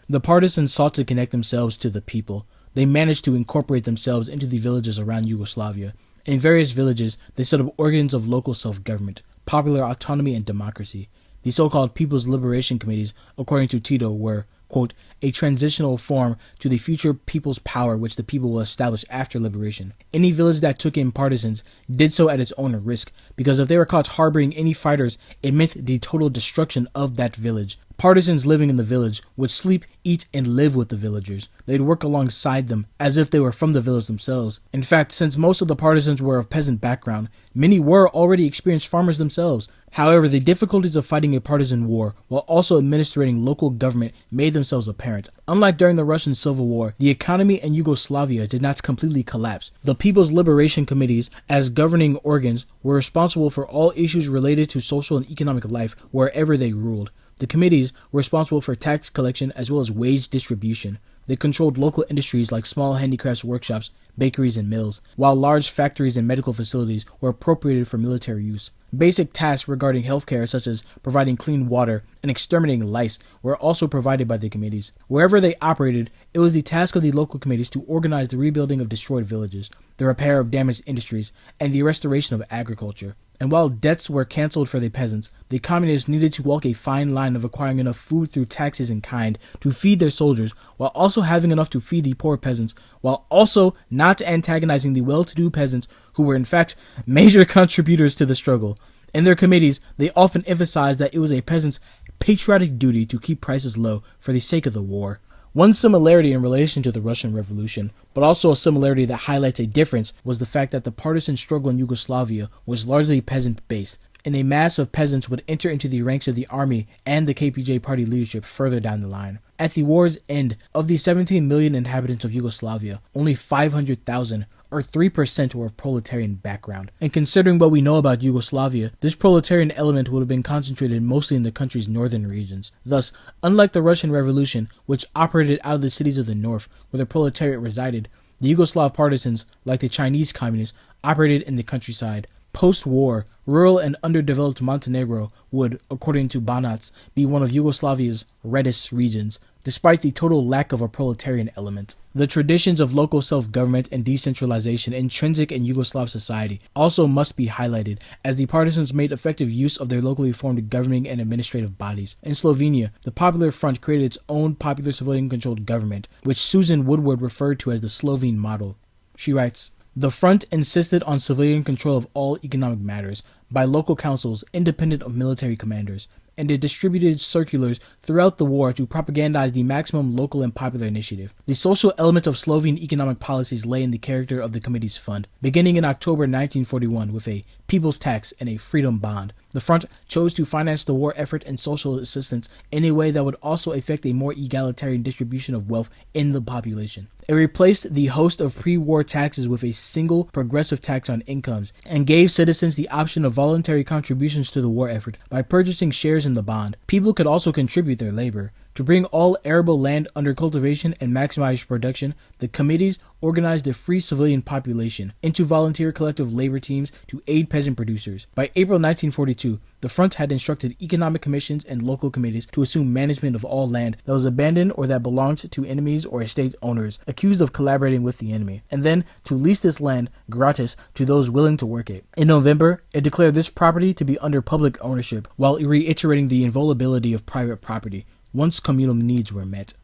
The partisans sought to connect themselves to the people. They managed to incorporate themselves into the villages around Yugoslavia. In various villages, they set up organs of local self-government, popular autonomy, and democracy. The so-called People's Liberation Committees, according to Tito, were, quote, a transitional form to the future people's power which the people will establish after liberation. Any village that took in partisans did so at its own risk, because if they were caught harboring any fighters, it meant the total destruction of that village. Partisans living in the village would sleep, eat, and live with the villagers. They'd work alongside them as if they were from the village themselves. In fact, since most of the partisans were of peasant background, many were already experienced farmers themselves. However, the difficulties of fighting a partisan war while also administrating local government made themselves apparent. Unlike during the Russian Civil War, the economy in Yugoslavia did not completely collapse. The People's Liberation Committees, as governing organs, were responsible for all issues related to social and economic life wherever they ruled. The committees were responsible for tax collection as well as wage distribution. They controlled local industries like small handicrafts workshops, bakeries, and mills, while large factories and medical facilities were appropriated for military use. Basic tasks regarding healthcare, such as providing clean water and exterminating lice, were also provided by the committees. Wherever they operated, it was the task of the local committees to organize the rebuilding of destroyed villages, the repair of damaged industries, and the restoration of agriculture. And while debts were cancelled for the peasants, the communists needed to walk a fine line of acquiring enough food through taxes in kind to feed their soldiers, while also having enough to feed the poor peasants, while also not antagonizing the well-to-do peasants who were in fact major contributors to the struggle. In their committees, they often emphasized that it was a peasant's patriotic duty to keep prices low for the sake of the war. One similarity in relation to the Russian Revolution, but also a similarity that highlights a difference, was the fact that the partisan struggle in Yugoslavia was largely peasant-based, and a mass of peasants would enter into the ranks of the army and the KPJ party leadership further down the line. At the war's end, of the 17 million inhabitants of Yugoslavia, only 500,000 or 3% were of proletarian background. And considering what we know about Yugoslavia, this proletarian element would have been concentrated mostly in the country's northern regions. Thus, unlike the Russian Revolution, which operated out of the cities of the north, where the proletariat resided, the Yugoslav partisans, like the Chinese communists, operated in the countryside. Post-war, rural and underdeveloped Montenegro would, according to Banats, be one of Yugoslavia's reddest regions, despite the total lack of a proletarian element. The traditions of local self-government and decentralization intrinsic in Yugoslav society also must be highlighted, as the partisans made effective use of their locally formed governing and administrative bodies. In Slovenia, the Popular Front created its own popular civilian-controlled government, which Susan Woodward referred to as the Slovene model. She writes, "The front insisted on civilian control of all economic matters by local councils independent of military commanders, and it distributed circulars throughout the war to propagandize the maximum local and popular initiative. The social element of Slovene economic policies lay in the character of the committee's fund. Beginning in October 1941 with a people's tax and a freedom bond, the front chose to finance the war effort and social assistance in a way that would also affect a more egalitarian distribution of wealth in the population. It replaced the host of pre-war taxes with a single progressive tax on incomes and gave citizens the option of voluntary contributions to the war effort by purchasing shares in the bond. People could also contribute their labor. To bring all arable land under cultivation and maximize production, the committees organized the free civilian population into volunteer collective labor teams to aid peasant producers. By April 1942, the front had instructed economic commissions and local committees to assume management of all land that was abandoned or that belonged to enemies or estate owners accused of collaborating with the enemy, and then to lease this land gratis to those willing to work it. In November, it declared this property to be under public ownership, while reiterating the inviolability of private property once communal needs were met.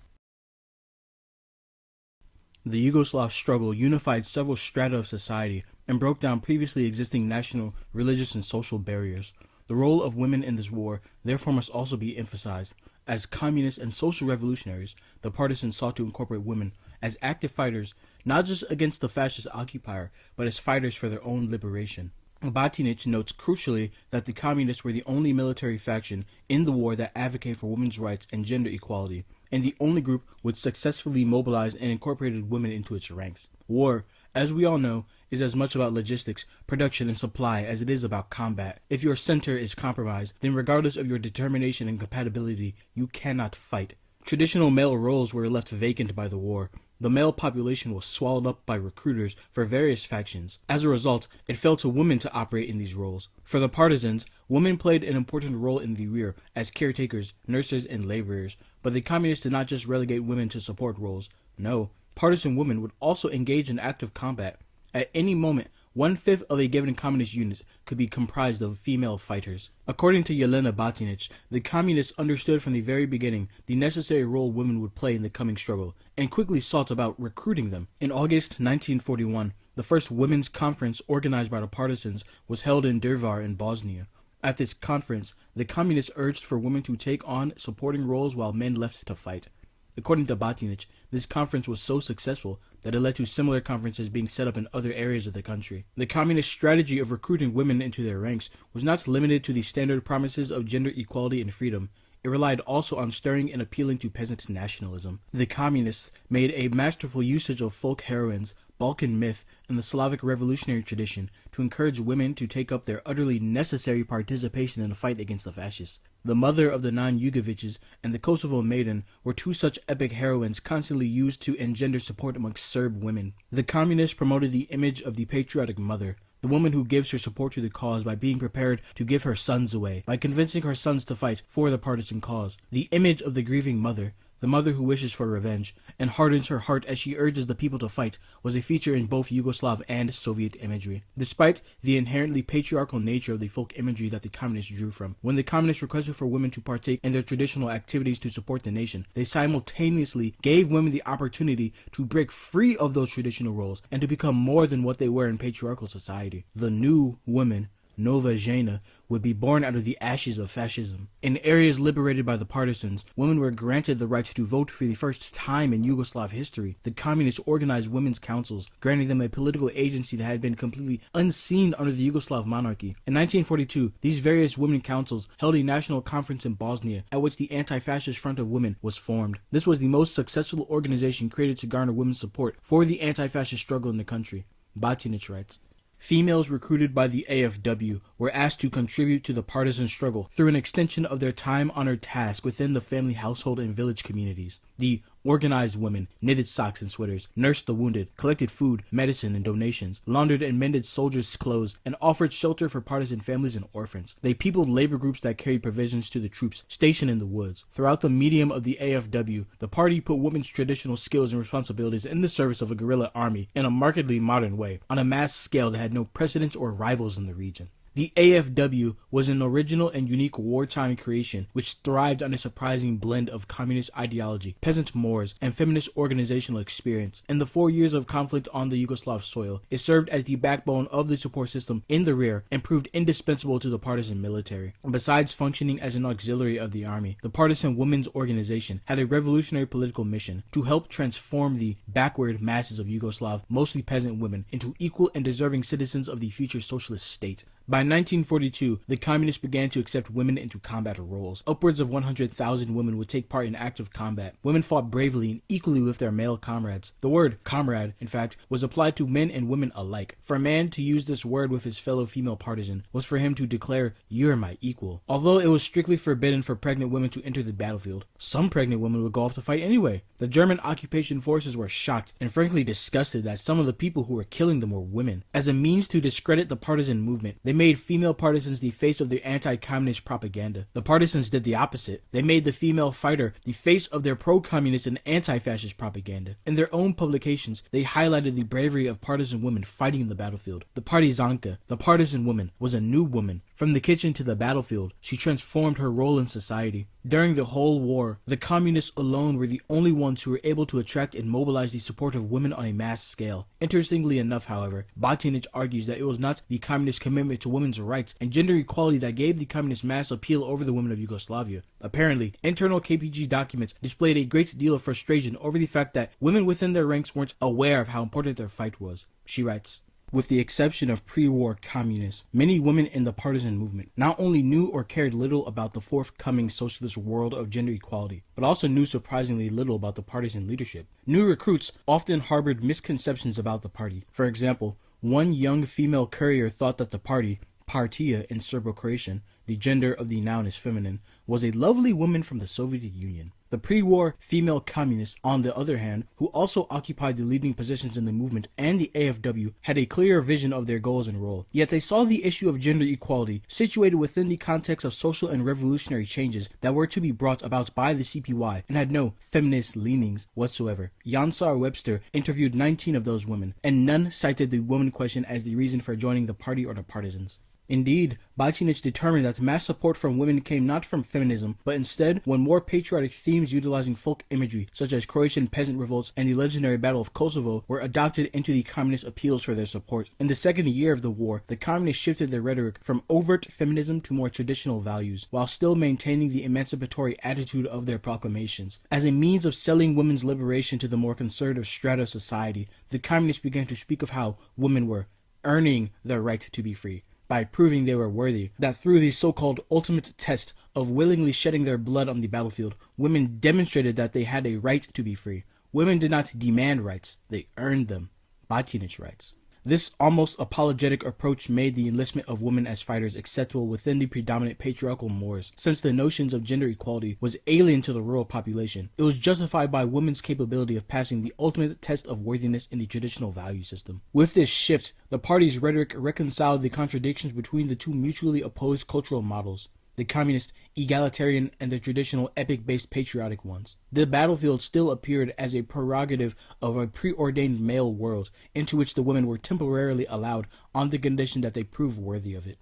The Yugoslav struggle unified several strata of society and broke down previously existing national, religious, and social barriers. The role of women in this war therefore must also be emphasized. As communists and social revolutionaries, the partisans sought to incorporate women as active fighters, not just against the fascist occupier, but as fighters for their own liberation. Batinic notes crucially that the communists were the only military faction in the war that advocated for women's rights and gender equality, and the only group which successfully mobilized and incorporated women into its ranks. War, as we all know, is as much about logistics, production, and supply as it is about combat. If your center is compromised, then regardless of your determination and compatibility, you cannot fight. Traditional male roles were left vacant by the war. The male population was swallowed up by recruiters for various factions. As a result, it fell to women to operate in these roles. For the partisans, women played an important role in the rear as caretakers, nurses, and laborers, but the communists did not just relegate women to support roles. No, partisan women would also engage in active combat. At any moment, 1/5 of a given communist unit could be comprised of female fighters. According to Jelena Batinic, the communists understood from the very beginning the necessary role women would play in the coming struggle, and quickly sought about recruiting them. In August 1941, the first women's conference organized by the partisans was held in Drvar in Bosnia. At this conference, the communists urged for women to take on supporting roles while men left to fight. According to Batinic, this conference was so successful that it led to similar conferences being set up in other areas of the country. The communist strategy of recruiting women into their ranks was not limited to the standard promises of gender equality and freedom. It relied also on stirring and appealing to peasant nationalism. The communists made a masterful usage of folk heroines, Balkan myth, and the Slavic revolutionary tradition to encourage women to take up their utterly necessary participation in the fight against the fascists. The mother of the 9 Jugoviches and the Kosovo maiden were two such epic heroines constantly used to engender support amongst Serb women. The communists promoted the image of the patriotic mother, the woman who gives her support to the cause by being prepared to give her sons away, by convincing her sons to fight for the partisan cause. The image of the grieving mother, the mother who wishes for revenge, and hardens her heart as she urges the people to fight, was a feature in both Yugoslav and Soviet imagery. Despite the inherently patriarchal nature of the folk imagery that the communists drew from, when the communists requested for women to partake in their traditional activities to support the nation, they simultaneously gave women the opportunity to break free of those traditional roles and to become more than what they were in patriarchal society. The new women, Nova Žena, would be born out of the ashes of fascism. In areas liberated by the partisans, women were granted the right to vote for the first time in Yugoslav history. The communists organized women's councils, granting them a political agency that had been completely unseen under the Yugoslav monarchy. In 1942, these various women councils held a national conference in Bosnia, at which the Anti-Fascist Front of Women was formed. This was the most successful organization created to garner women's support for the anti-fascist struggle in the country. Batinic writes, females recruited by the AFW were asked to contribute to the partisan struggle through an extension of their time-honored task within the family, household, and village communities. The organized women knitted socks and sweaters, nursed the wounded, collected food, medicine, and donations, laundered and mended soldiers' clothes, and offered shelter for partisan families and orphans. They peopled labor groups that carried provisions to the troops stationed in the woods. Throughout the medium of the AFW, the party put women's traditional skills and responsibilities in the service of a guerrilla army in a markedly modern way, on a mass scale that had no precedents or rivals in the region. The AFW was an original and unique wartime creation which thrived on a surprising blend of communist ideology, peasant mores, and feminist organizational experience. In the 4 years of conflict on the Yugoslav soil, it served as the backbone of the support system in the rear and proved indispensable to the partisan military. Besides functioning as an auxiliary of the army, the partisan women's organization had a revolutionary political mission to help transform the backward masses of Yugoslav, mostly peasant women, into equal and deserving citizens of the future socialist state. By 1942, the communists began to accept women into combat roles. Upwards of 100,000 women would take part in active combat. Women fought bravely and equally with their male comrades. The word comrade, in fact, was applied to men and women alike. For a man to use this word with his fellow female partisan was for him to declare, "You're my equal." Although it was strictly forbidden for pregnant women to enter the battlefield, some pregnant women would go off to fight anyway. The German occupation forces were shocked and frankly disgusted that some of the people who were killing them were women. As a means to discredit the partisan movement, they made female partisans the face of their anti-communist propaganda. The partisans did the opposite. They made the female fighter the face of their pro-communist and anti-fascist propaganda. In their own publications, they highlighted the bravery of partisan women fighting in the battlefield. The partizanka, the partisan woman, was a new woman. From the kitchen to the battlefield, she transformed her role in society. During the whole war, the communists alone were the only ones who were able to attract and mobilize the support of women on a mass scale. Interestingly enough, however, Batinic argues that it was not the communist commitment to women's rights and gender equality that gave the communist mass appeal over the women of Yugoslavia. Apparently, internal KPG documents displayed a great deal of frustration over the fact that women within their ranks weren't aware of how important their fight was. She writes, with the exception of pre-war communists, many women in the partisan movement not only knew or cared little about the forthcoming socialist world of gender equality, but also knew surprisingly little about the partisan leadership. New recruits often harbored misconceptions about the party. For example, one young female courier thought that the party, Partia in Serbo-Croatian, the gender of the noun is feminine, was a lovely woman from the Soviet Union. The pre-war female communists, on the other hand, who also occupied the leading positions in the movement and the AFW, had a clearer vision of their goals and role. Yet they saw the issue of gender equality situated within the context of social and revolutionary changes that were to be brought about by the CPY and had no feminist leanings whatsoever. Jansar Webster interviewed 19 of those women, and none cited the woman question as the reason for joining the party or the partisans. Indeed, Batinic determined that mass support from women came not from feminism, but instead when more patriotic themes utilizing folk imagery, such as Croatian peasant revolts and the legendary Battle of Kosovo, were adopted into the communist appeals for their support. In the second year of the war, the communists shifted their rhetoric from overt feminism to more traditional values, while still maintaining the emancipatory attitude of their proclamations. As a means of selling women's liberation to the more conservative strata of society, the communists began to speak of how women were earning their right to be free, by proving they were worthy, that through the so-called ultimate test of willingly shedding their blood on the battlefield, women demonstrated that they had a right to be free. Women did not demand rights, they earned them. Batinic writes, this almost apologetic approach made the enlistment of women as fighters acceptable within the predominant patriarchal mores. Since the notions of gender equality was alien to the rural population, it was justified by women's capability of passing the ultimate test of worthiness in the traditional value system. With this shift, the party's rhetoric reconciled the contradictions between the two mutually opposed cultural models. the communist, egalitarian, and the traditional epic-based patriotic ones. The battlefield still appeared as a prerogative of a preordained male world into which the women were temporarily allowed on the condition that they prove worthy of it.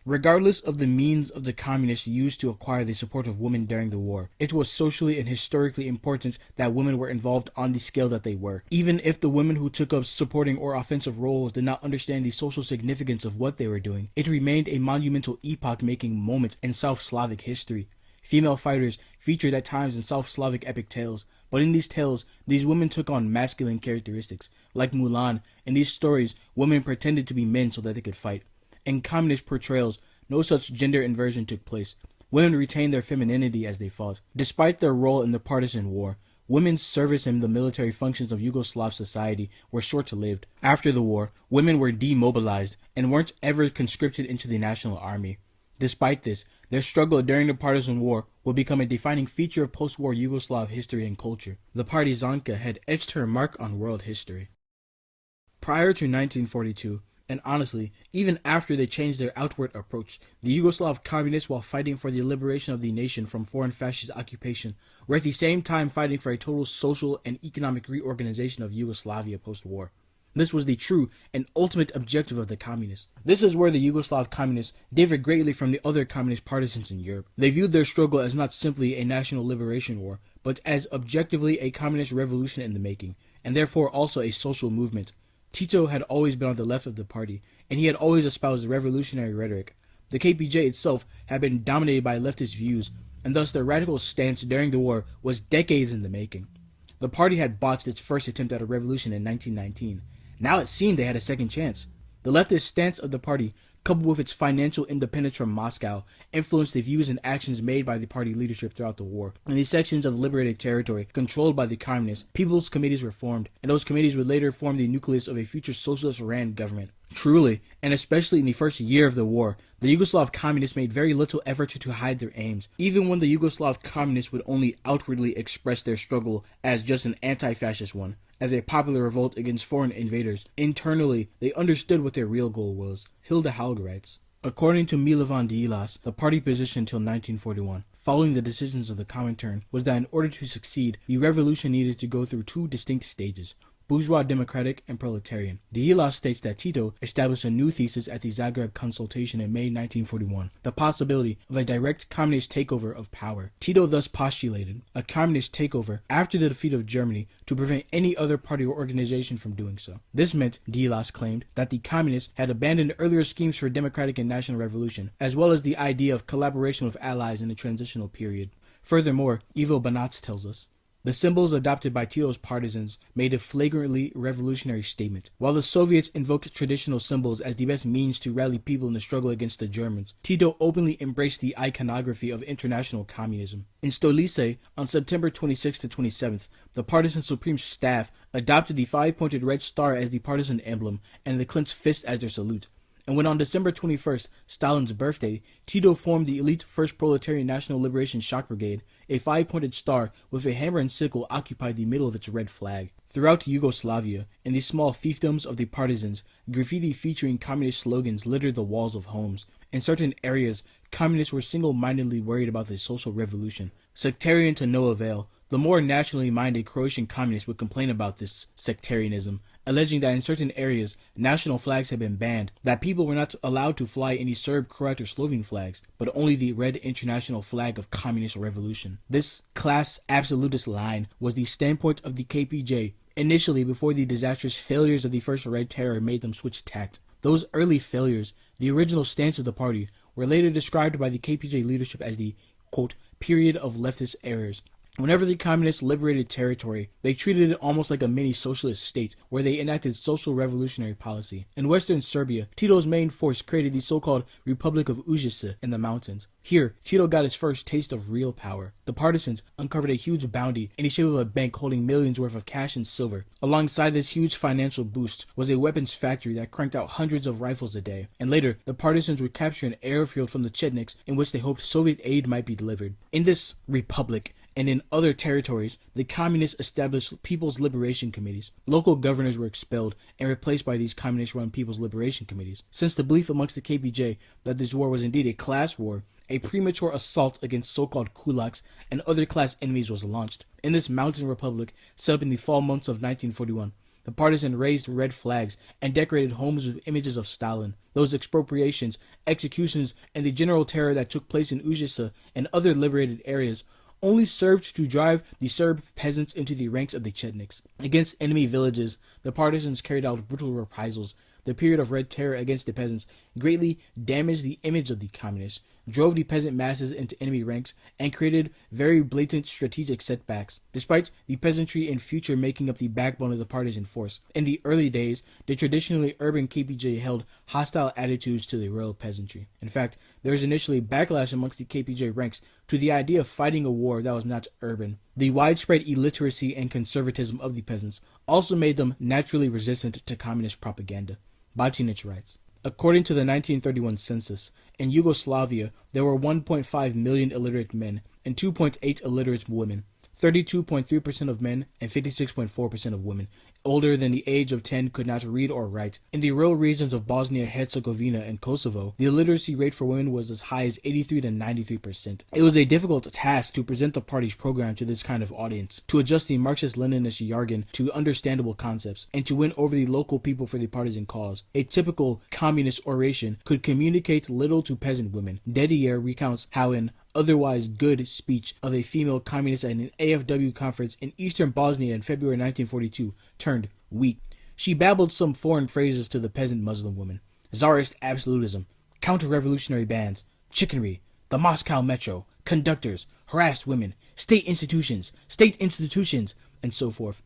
Regardless of the means of the communists used to acquire the support of women during the war, it was socially and historically important that women were involved on the scale that they were. Even if the women who took up supporting or offensive roles did not understand the social significance of what they were doing, it remained a monumental epoch-making moment in South Slavic history. Female fighters featured at times in South Slavic epic tales, but in these tales, these women took on masculine characteristics. Like Mulan, in these stories, women pretended to be men so that they could fight. In communist portrayals, no such gender inversion took place. Women retained their femininity as they fought. Despite their role in the partisan war, women's service in the military functions of Yugoslav society were short-lived. After the war, women were demobilized and weren't ever conscripted into the national army. Despite this, their struggle during the partisan war would become a defining feature of post-war Yugoslav history and culture. The Partizanka had etched her mark on world history. Prior to 1942, and honestly, even after they changed their outward approach, the Yugoslav communists, while fighting for the liberation of the nation from foreign fascist occupation, were at the same time fighting for a total social and economic reorganization of Yugoslavia post-war. This was the true and ultimate objective of the communists. This is where the Yugoslav communists differed greatly from the other communist partisans in Europe. They viewed their struggle as not simply a national liberation war, but as objectively a communist revolution in the making, and therefore also a social movement. Tito had always been on the left of the party, and he had always espoused revolutionary rhetoric. The KPJ itself had been dominated by leftist views, and thus their radical stance during the war was decades in the making. The party had botched its first attempt at a revolution in 1919. Now it seemed they had a second chance. The leftist stance of the party, coupled with its financial independence from Moscow, influenced the views and actions made by the party leadership throughout the war. In these sections of liberated territory controlled by the communists, people's committees were formed, and those committees would later form the nucleus of a future socialist-ran government. Truly, and especially in the first year of the war, the Yugoslav communists made very little effort to hide their aims, even when the Yugoslav communists would only outwardly express their struggle as just an anti-fascist one, as a popular revolt against foreign invaders. Internally, they understood what their real goal was. Hilda Haug writes, according to Milovan Dilas, the party position until 1941, following the decisions of the Comintern, was that in order to succeed, the revolution needed to go through two distinct stages: bourgeois democratic and proletarian. Dilas states that Tito established a new thesis at the Zagreb consultation in May 1941, the possibility of a direct communist takeover of power. Tito thus postulated a communist takeover after the defeat of Germany to prevent any other party or organization from doing so. This meant, Dilas claimed, that the communists had abandoned earlier schemes for democratic and national revolution, as well as the idea of collaboration with allies in the transitional period. Furthermore, Ivo Banats tells us, the symbols adopted by Tito's partisans made a flagrantly revolutionary statement. While the Soviets invoked traditional symbols as the best means to rally people in the struggle against the Germans, Tito openly embraced the iconography of international communism. In Stolice, on September 26th to 27th, the partisan Supreme Staff adopted the five-pointed red star as the partisan emblem and the clenched fist as their salute. And when on December 21st, Stalin's birthday, Tito formed the elite 1st Proletarian National Liberation Shock Brigade, a five-pointed star with a hammer and sickle occupied the middle of its red flag. Throughout Yugoslavia, in the small fiefdoms of the partisans, graffiti featuring communist slogans littered the walls of homes. In certain areas, communists were single-mindedly worried about the social revolution. Sectarian to no avail, the more nationally minded Croatian communists would complain about this sectarianism, alleging that in certain areas, national flags had been banned, that people were not allowed to fly any Serb, Croat, or Slovene flags, but only the red international flag of communist revolution. This class absolutist line was the standpoint of the KPJ, initially before the disastrous failures of the First Red Terror made them switch tact. Those early failures, the original stance of the party, were later described by the KPJ leadership as the, quote, period of leftist errors. Whenever the communists liberated territory, they treated it almost like a mini-socialist state where they enacted social revolutionary policy. In western Serbia, Tito's main force created the so-called Republic of Ustaše in the mountains. Here, Tito got his first taste of real power. The partisans uncovered a huge bounty in the shape of a bank holding millions worth of cash and silver. Alongside this huge financial boost was a weapons factory that cranked out hundreds of rifles a day. And later, the partisans would capture an airfield from the Chetniks in which they hoped Soviet aid might be delivered. In this republic, and in other territories, the communists established People's Liberation Committees. Local governors were expelled and replaced by these communist-run People's Liberation Committees. Since the belief amongst the KPJ that this war was indeed a class war, a premature assault against so-called kulaks and other class enemies was launched. In this mountain republic, set up in the fall months of 1941, the partisans raised red flags and decorated homes with images of Stalin. Those expropriations, executions, and the general terror that took place in Ustaše and other liberated areas only served to drive the Serb peasants into the ranks of the Chetniks. Against enemy villages, the partisans carried out brutal reprisals. The period of Red Terror against the peasants greatly damaged the image of the communists, drove the peasant masses into enemy ranks, and created very blatant strategic setbacks. Despite the peasantry in future making up the backbone of the partisan force, in the early days, the traditionally urban KPJ held hostile attitudes to the rural peasantry. In fact, there was initially backlash amongst the KPJ ranks to the idea of fighting a war that was not urban. The widespread illiteracy and conservatism of the peasants also made them naturally resistant to communist propaganda. Bacinic writes, according to the 1931 census, in Yugoslavia there were 1.5 million illiterate men and 2.8 illiterate women, 32.3% of men and 56.4% of women older than the age of 10 could not read or write. In the rural regions of Bosnia, Herzegovina, and Kosovo, the illiteracy rate for women was as high as 83 to 93%. It was a difficult task to present the party's program to this kind of audience, to adjust the Marxist-Leninist jargon to understandable concepts, and to win over the local people for the partisan cause. A typical communist oration could communicate little to peasant women. Dedier recounts how in otherwise good speech of a female communist at an AFW conference in eastern Bosnia in February 1942 turned weak. She babbled some foreign phrases to the peasant Muslim woman. Tsarist absolutism, counter-revolutionary bands, chickenry, the Moscow metro, conductors, harassed women, state institutions, and so forth.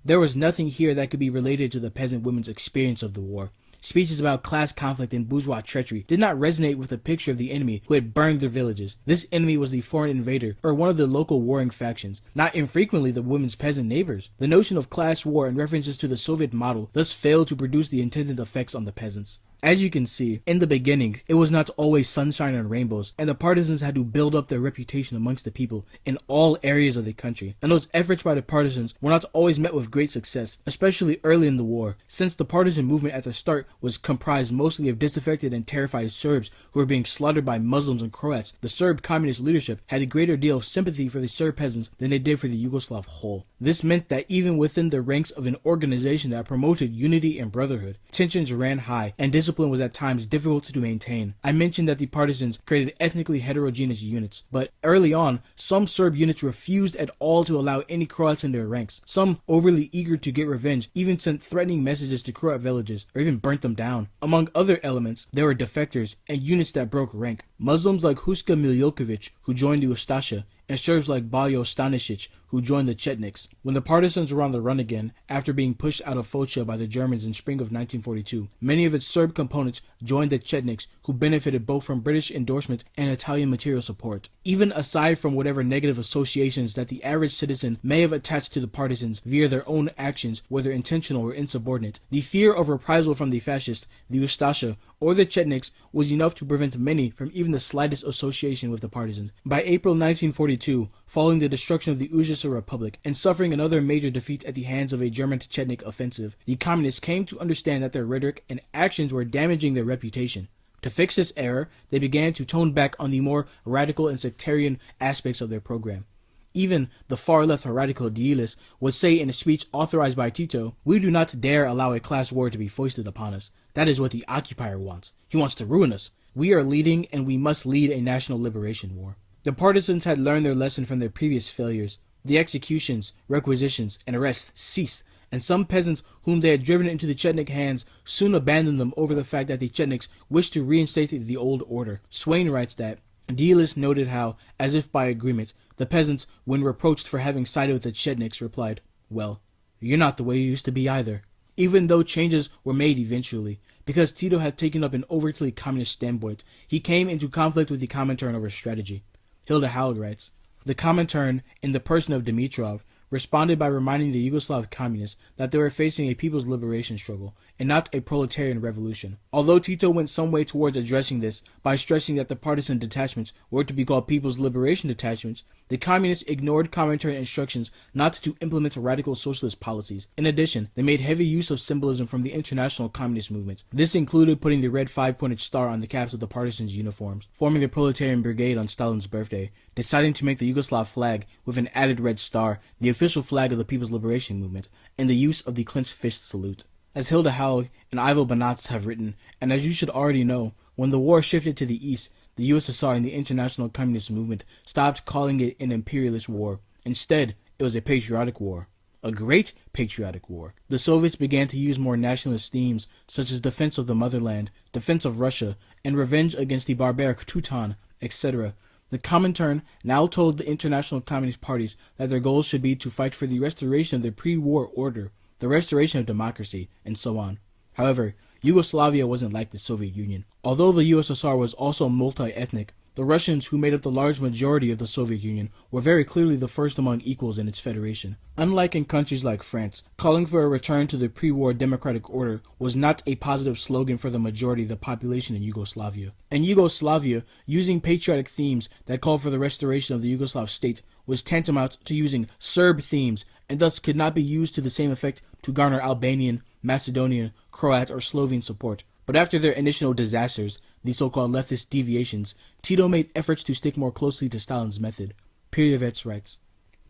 There was nothing here that could be related to the peasant women's experience of the war. Speeches about class conflict and bourgeois treachery did not resonate with the picture of the enemy who had burned their villages. This enemy was the foreign invader or one of the local warring factions, not infrequently the women's peasant neighbors. The notion of class war and references to the Soviet model thus failed to produce the intended effects on the peasants. As you can see, in the beginning, it was not always sunshine and rainbows, and the partisans had to build up their reputation amongst the people in all areas of the country. And those efforts by the partisans were not always met with great success, especially early in the war, since the partisan movement at the start was comprised mostly of disaffected and terrified Serbs who were being slaughtered by Muslims and Croats. The Serb communist leadership had a greater deal of sympathy for the Serb peasants than they did for the Yugoslav whole. This meant that even within the ranks of an organization that promoted unity and brotherhood, tensions ran high, and discipline was at times difficult to maintain. I mentioned that the partisans created ethnically heterogeneous units, but early on, some Serb units refused at all to allow any Croats in their ranks. Some, overly eager to get revenge, even sent threatening messages to Croat villages, or even burnt them down. Among other elements, there were defectors and units that broke rank. Muslims like Huska Miljokovic, who joined the Ustaše, and Serbs like Bajo Stanišić, who joined the Chetniks. When the partisans were on the run again, after being pushed out of Foča by the Germans in spring of 1942, many of its Serb components joined the Chetniks, who benefited both from British endorsement and Italian material support. Even aside from whatever negative associations that the average citizen may have attached to the partisans via their own actions, whether intentional or insubordinate, the fear of reprisal from the fascists, the Ustaše, or the Chetniks was enough to prevent many from even the slightest association with the partisans. By April 1942, following the destruction of the Ustaše Republic and suffering another major defeat at the hands of a German Chetnik offensive, the communists came to understand that their rhetoric and actions were damaging their reputation. To fix this error, they began to tone back on the more radical and sectarian aspects of their program. Even the far-left radical Deilis would say in a speech authorized by Tito, "We do not dare allow a class war to be foisted upon us. That is what the occupier wants. He wants to ruin us. We are leading, and we must lead a national liberation war." The partisans had learned their lesson from their previous failures. The executions, requisitions, and arrests ceased, and some peasants whom they had driven into the Chetnik hands soon abandoned them over the fact that the Chetniks wished to reinstate the old order. Swain writes that Deilis noted how, as if by agreement, the peasants, when reproached for having sided with the Chetniks, replied, "Well, you're not the way you used to be either." Even though changes were made eventually, because Tito had taken up an overtly communist standpoint, he came into conflict with the Comintern over strategy. Hilda Howard writes, the Comintern, in the person of Dimitrov, responded by reminding the Yugoslav communists that they were facing a people's liberation struggle, and not a proletarian revolution. Although Tito went some way towards addressing this by stressing that the partisan detachments were to be called People's Liberation Detachments, the communists ignored commentary instructions not to implement radical socialist policies. In addition, they made heavy use of symbolism from the international communist movement. This included putting the red five-pointed star on the caps of the partisans' uniforms, forming the proletarian brigade on Stalin's birthday, deciding to make the Yugoslav flag with an added red star the official flag of the People's Liberation Movement, and the use of the clenched fist salute. As Hilda Haug and Ivo Banats have written, and as you should already know, when the war shifted to the east, the USSR and the international communist movement stopped calling it an imperialist war. Instead, it was a patriotic war. A great patriotic war. The Soviets began to use more nationalist themes such as defense of the motherland, defense of Russia, and revenge against the barbaric Teuton, etc. The Comintern now told the international communist parties that their goals should be to fight for the restoration of the pre-war order, the restoration of democracy, and so on. However, Yugoslavia wasn't like the Soviet Union. Although the USSR was also multi-ethnic, the Russians, who made up the large majority of the Soviet Union, were very clearly the first among equals in its federation. Unlike in countries like France, calling for a return to the pre-war democratic order was not a positive slogan for the majority of the population in Yugoslavia. In Yugoslavia, using patriotic themes that called for the restoration of the Yugoslav state was tantamount to using Serb themes, and thus could not be used to the same effect to garner Albanian, Macedonian, Croat, or Slovene support. But after their initial disasters, the so-called leftist deviations, Tito made efforts to stick more closely to Stalin's method. Perjevets writes,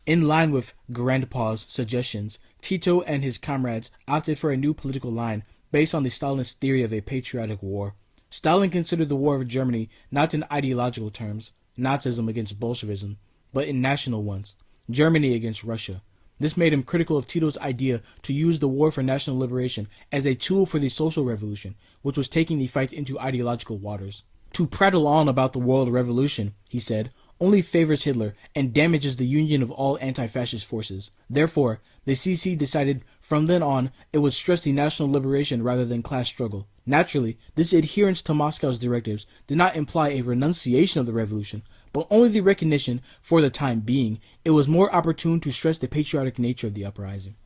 in line with Grandpa's suggestions, Tito and his comrades opted for a new political line based on the Stalinist theory of a patriotic war. Stalin considered the war of Germany not in ideological terms, Nazism against Bolshevism, but in national ones, Germany against Russia. This made him critical of Tito's idea to use the war for national liberation as a tool for the social revolution, which was taking the fight into ideological waters. To prattle on about the world revolution, he said, only favors Hitler and damages the union of all anti-fascist forces. Therefore, the CC decided from then on it would stress the national liberation rather than class struggle. Naturally, this adherence to Moscow's directives did not imply a renunciation of the revolution, but only the recognition, for the time being, it was more opportune to stress the patriotic nature of the uprising.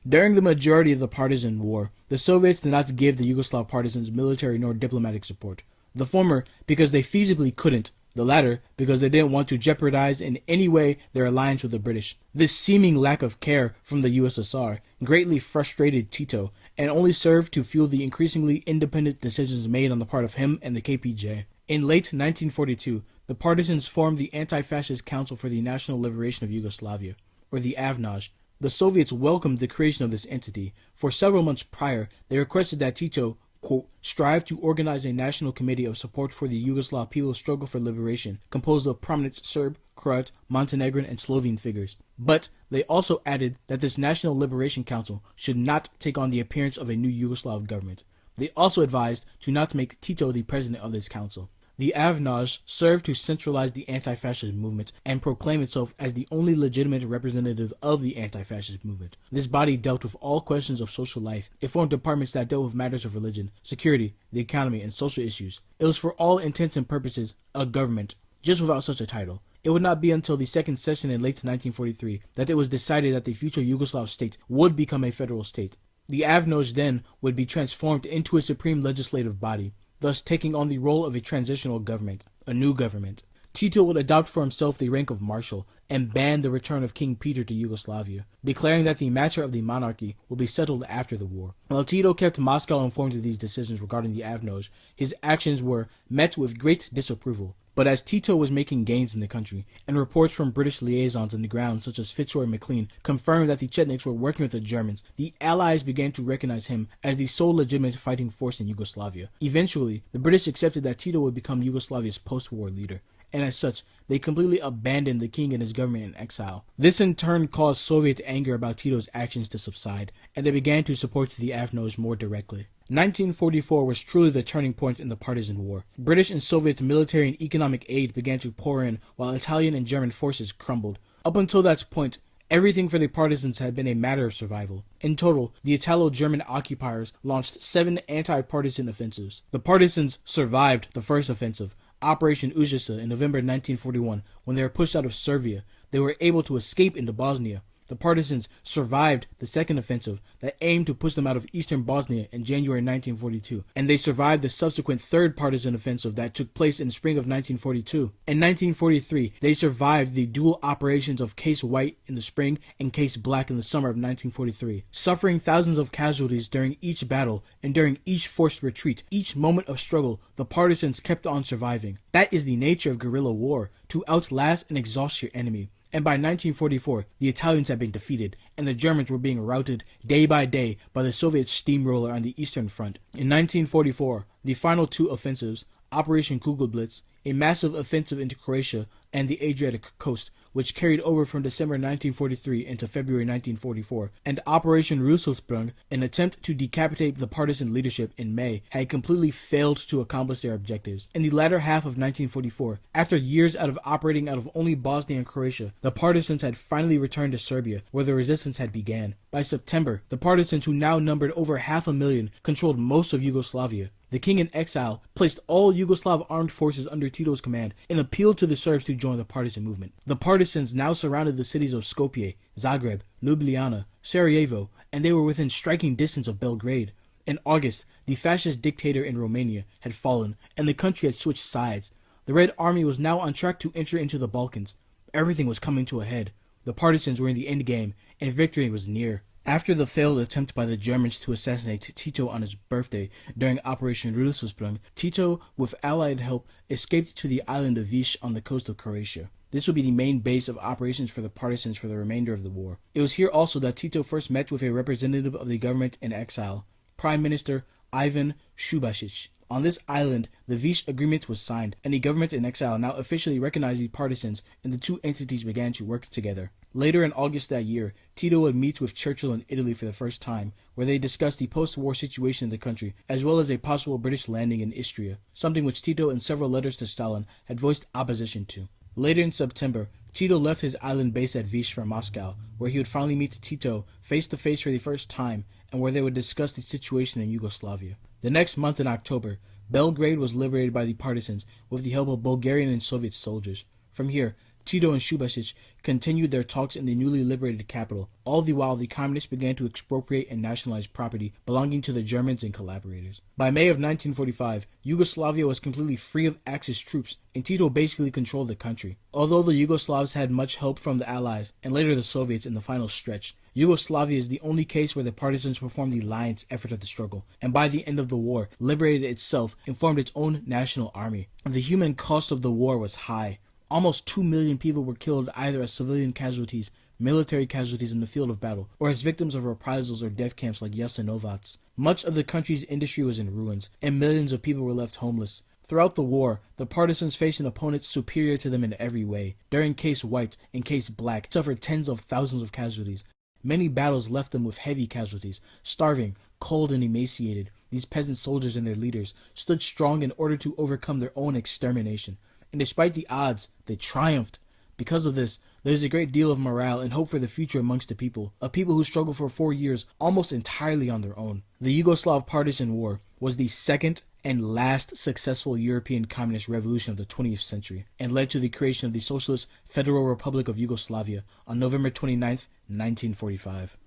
During the majority of the partisan war, the Soviets did not give the Yugoslav partisans military nor diplomatic support. The former because they feasibly couldn't, the latter because they didn't want to jeopardize in any way their alliance with the British. This seeming lack of care from the USSR greatly frustrated Tito and only served to fuel the increasingly independent decisions made on the part of him and the KPJ. In late 1942, the partisans formed the Anti-Fascist Council for the National Liberation of Yugoslavia, or the AVNAJ. The Soviets welcomed the creation of this entity. For several months prior, they requested that Tito, quote, strive to organize a national committee of support for the Yugoslav people's struggle for liberation, composed of prominent Serb, Croat, Montenegrin, and Slovene figures. But they also added that this National Liberation Council should not take on the appearance of a new Yugoslav government. They also advised to not make Tito the president of this council. The AVNAJ served to centralize the anti-fascist movement and proclaim itself as the only legitimate representative of the anti-fascist movement. This body dealt with all questions of social life. It formed departments that dealt with matters of religion, security, the economy, and social issues. It was for all intents and purposes a government, just without such a title. It would not be until the second session in late 1943 that it was decided that the future Yugoslav state would become a federal state. The AVNAJ then would be transformed into a supreme legislative body, thus taking on the role of a transitional government, a new government. Tito would adopt for himself the rank of marshal and ban the return of King Peter to Yugoslavia, declaring that the matter of the monarchy will be settled after the war. While Tito kept Moscow informed of these decisions regarding the AVNAJ, his actions were met with great disapproval. But as Tito was making gains in the country, and reports from British liaisons on the ground such as Fitzroy McLean confirmed that the Chetniks were working with the Germans, the Allies began to recognize him as the sole legitimate fighting force in Yugoslavia. Eventually, the British accepted that Tito would become Yugoslavia's post-war leader, and as such, they completely abandoned the king and his government in exile. This in turn caused Soviet anger about Tito's actions to subside, and they began to support the AVNAJ more directly. 1944 was truly the turning point in the partisan war. British and Soviet military and economic aid began to pour in, while Italian and German forces crumbled. Up until that point, everything for the partisans had been a matter of survival. In total, the Italo-German occupiers launched 7 anti-partisan offensives. The partisans survived the first offensive, Operation Ustaše, in November 1941. When they were pushed out of Serbia, they were able to escape into Bosnia. The partisans survived the second offensive that aimed to push them out of eastern Bosnia in January 1942, and they survived the subsequent third partisan offensive that took place in the spring of 1942. In 1943, they survived the dual operations of Case White in the spring and Case Black in the summer of 1943, suffering thousands of casualties during each battle and during each forced retreat. Each moment of struggle, the partisans kept on surviving. That is the nature of guerrilla war, to outlast and exhaust your enemy. And by 1944, the Italians had been defeated, and the Germans were being routed day by day by the Soviet steamroller on the Eastern Front. In 1944, the final two offensives, Operation Kugelblitz, a massive offensive into Croatia and the Adriatic coast, which carried over from December 1943 into February 1944, and Operation Russelsprung, an attempt to decapitate the partisan leadership in May, had completely failed to accomplish their objectives. In the latter half of 1944, after years of operating out of only Bosnia and Croatia, the partisans had finally returned to Serbia, where the resistance had began. By September, the partisans, who now numbered over 500,000, controlled most of Yugoslavia. The king in exile placed all Yugoslav armed forces under Tito's command and appealed to the Serbs to join the partisan movement. The partisans now surrounded the cities of Skopje, Zagreb, Ljubljana, Sarajevo, and they were within striking distance of Belgrade. In August, the fascist dictator in Romania had fallen, and the country had switched sides. The Red Army was now on track to enter into the Balkans. Everything was coming to a head. The partisans were in the endgame, and victory was near. After the failed attempt by the Germans to assassinate Tito on his birthday during Operation Russelsprung, Tito, with Allied help, escaped to the island of Vis on the coast of Croatia. This would be the main base of operations for the partisans for the remainder of the war. It was here also that Tito first met with a representative of the government in exile, Prime Minister Ivan Shubasic. On this island, the Vis Agreement was signed, and the government in exile now officially recognized the partisans, and the two entities began to work together. Later in August that year, Tito would meet with Churchill in Italy for the first time, where they discussed the post-war situation in the country, as well as a possible British landing in Istria, something which Tito in several letters to Stalin had voiced opposition to. Later in September, Tito left his island base at Vis for Moscow, where he would finally meet Tito face-to-face for the first time, and where they would discuss the situation in Yugoslavia. The next month in October, Belgrade was liberated by the partisans with the help of Bulgarian and Soviet soldiers. From here, Tito and Shubasic continued their talks in the newly liberated capital. All the while, the communists began to expropriate and nationalize property belonging to the Germans and collaborators. By May of 1945, Yugoslavia was completely free of Axis troops, and Tito basically controlled the country. Although the Yugoslavs had much help from the Allies, and later the Soviets in the final stretch, Yugoslavia is the only case where the partisans performed the lion's effort of the struggle, and by the end of the war, liberated itself and formed its own national army. The human cost of the war was high. Almost 2 million people were killed either as civilian casualties, military casualties in the field of battle, or as victims of reprisals or death camps like Jasenovac. Much of the country's industry was in ruins, and millions of people were left homeless. Throughout the war, the partisans faced an opponent superior to them in every way. During Case White and Case Black, suffered tens of thousands of casualties. Many battles left them with heavy casualties. Starving, cold, and emaciated, these peasant soldiers and their leaders stood strong in order to overcome their own extermination. And despite the odds, they triumphed. Because of this, there is a great deal of morale and hope for the future amongst the people, a people who struggled for 4 years almost entirely on their own. The Yugoslav Partisan War was the second and last successful European communist revolution of the 20th century, and led to the creation of the Socialist Federal Republic of Yugoslavia on November 29, 1945.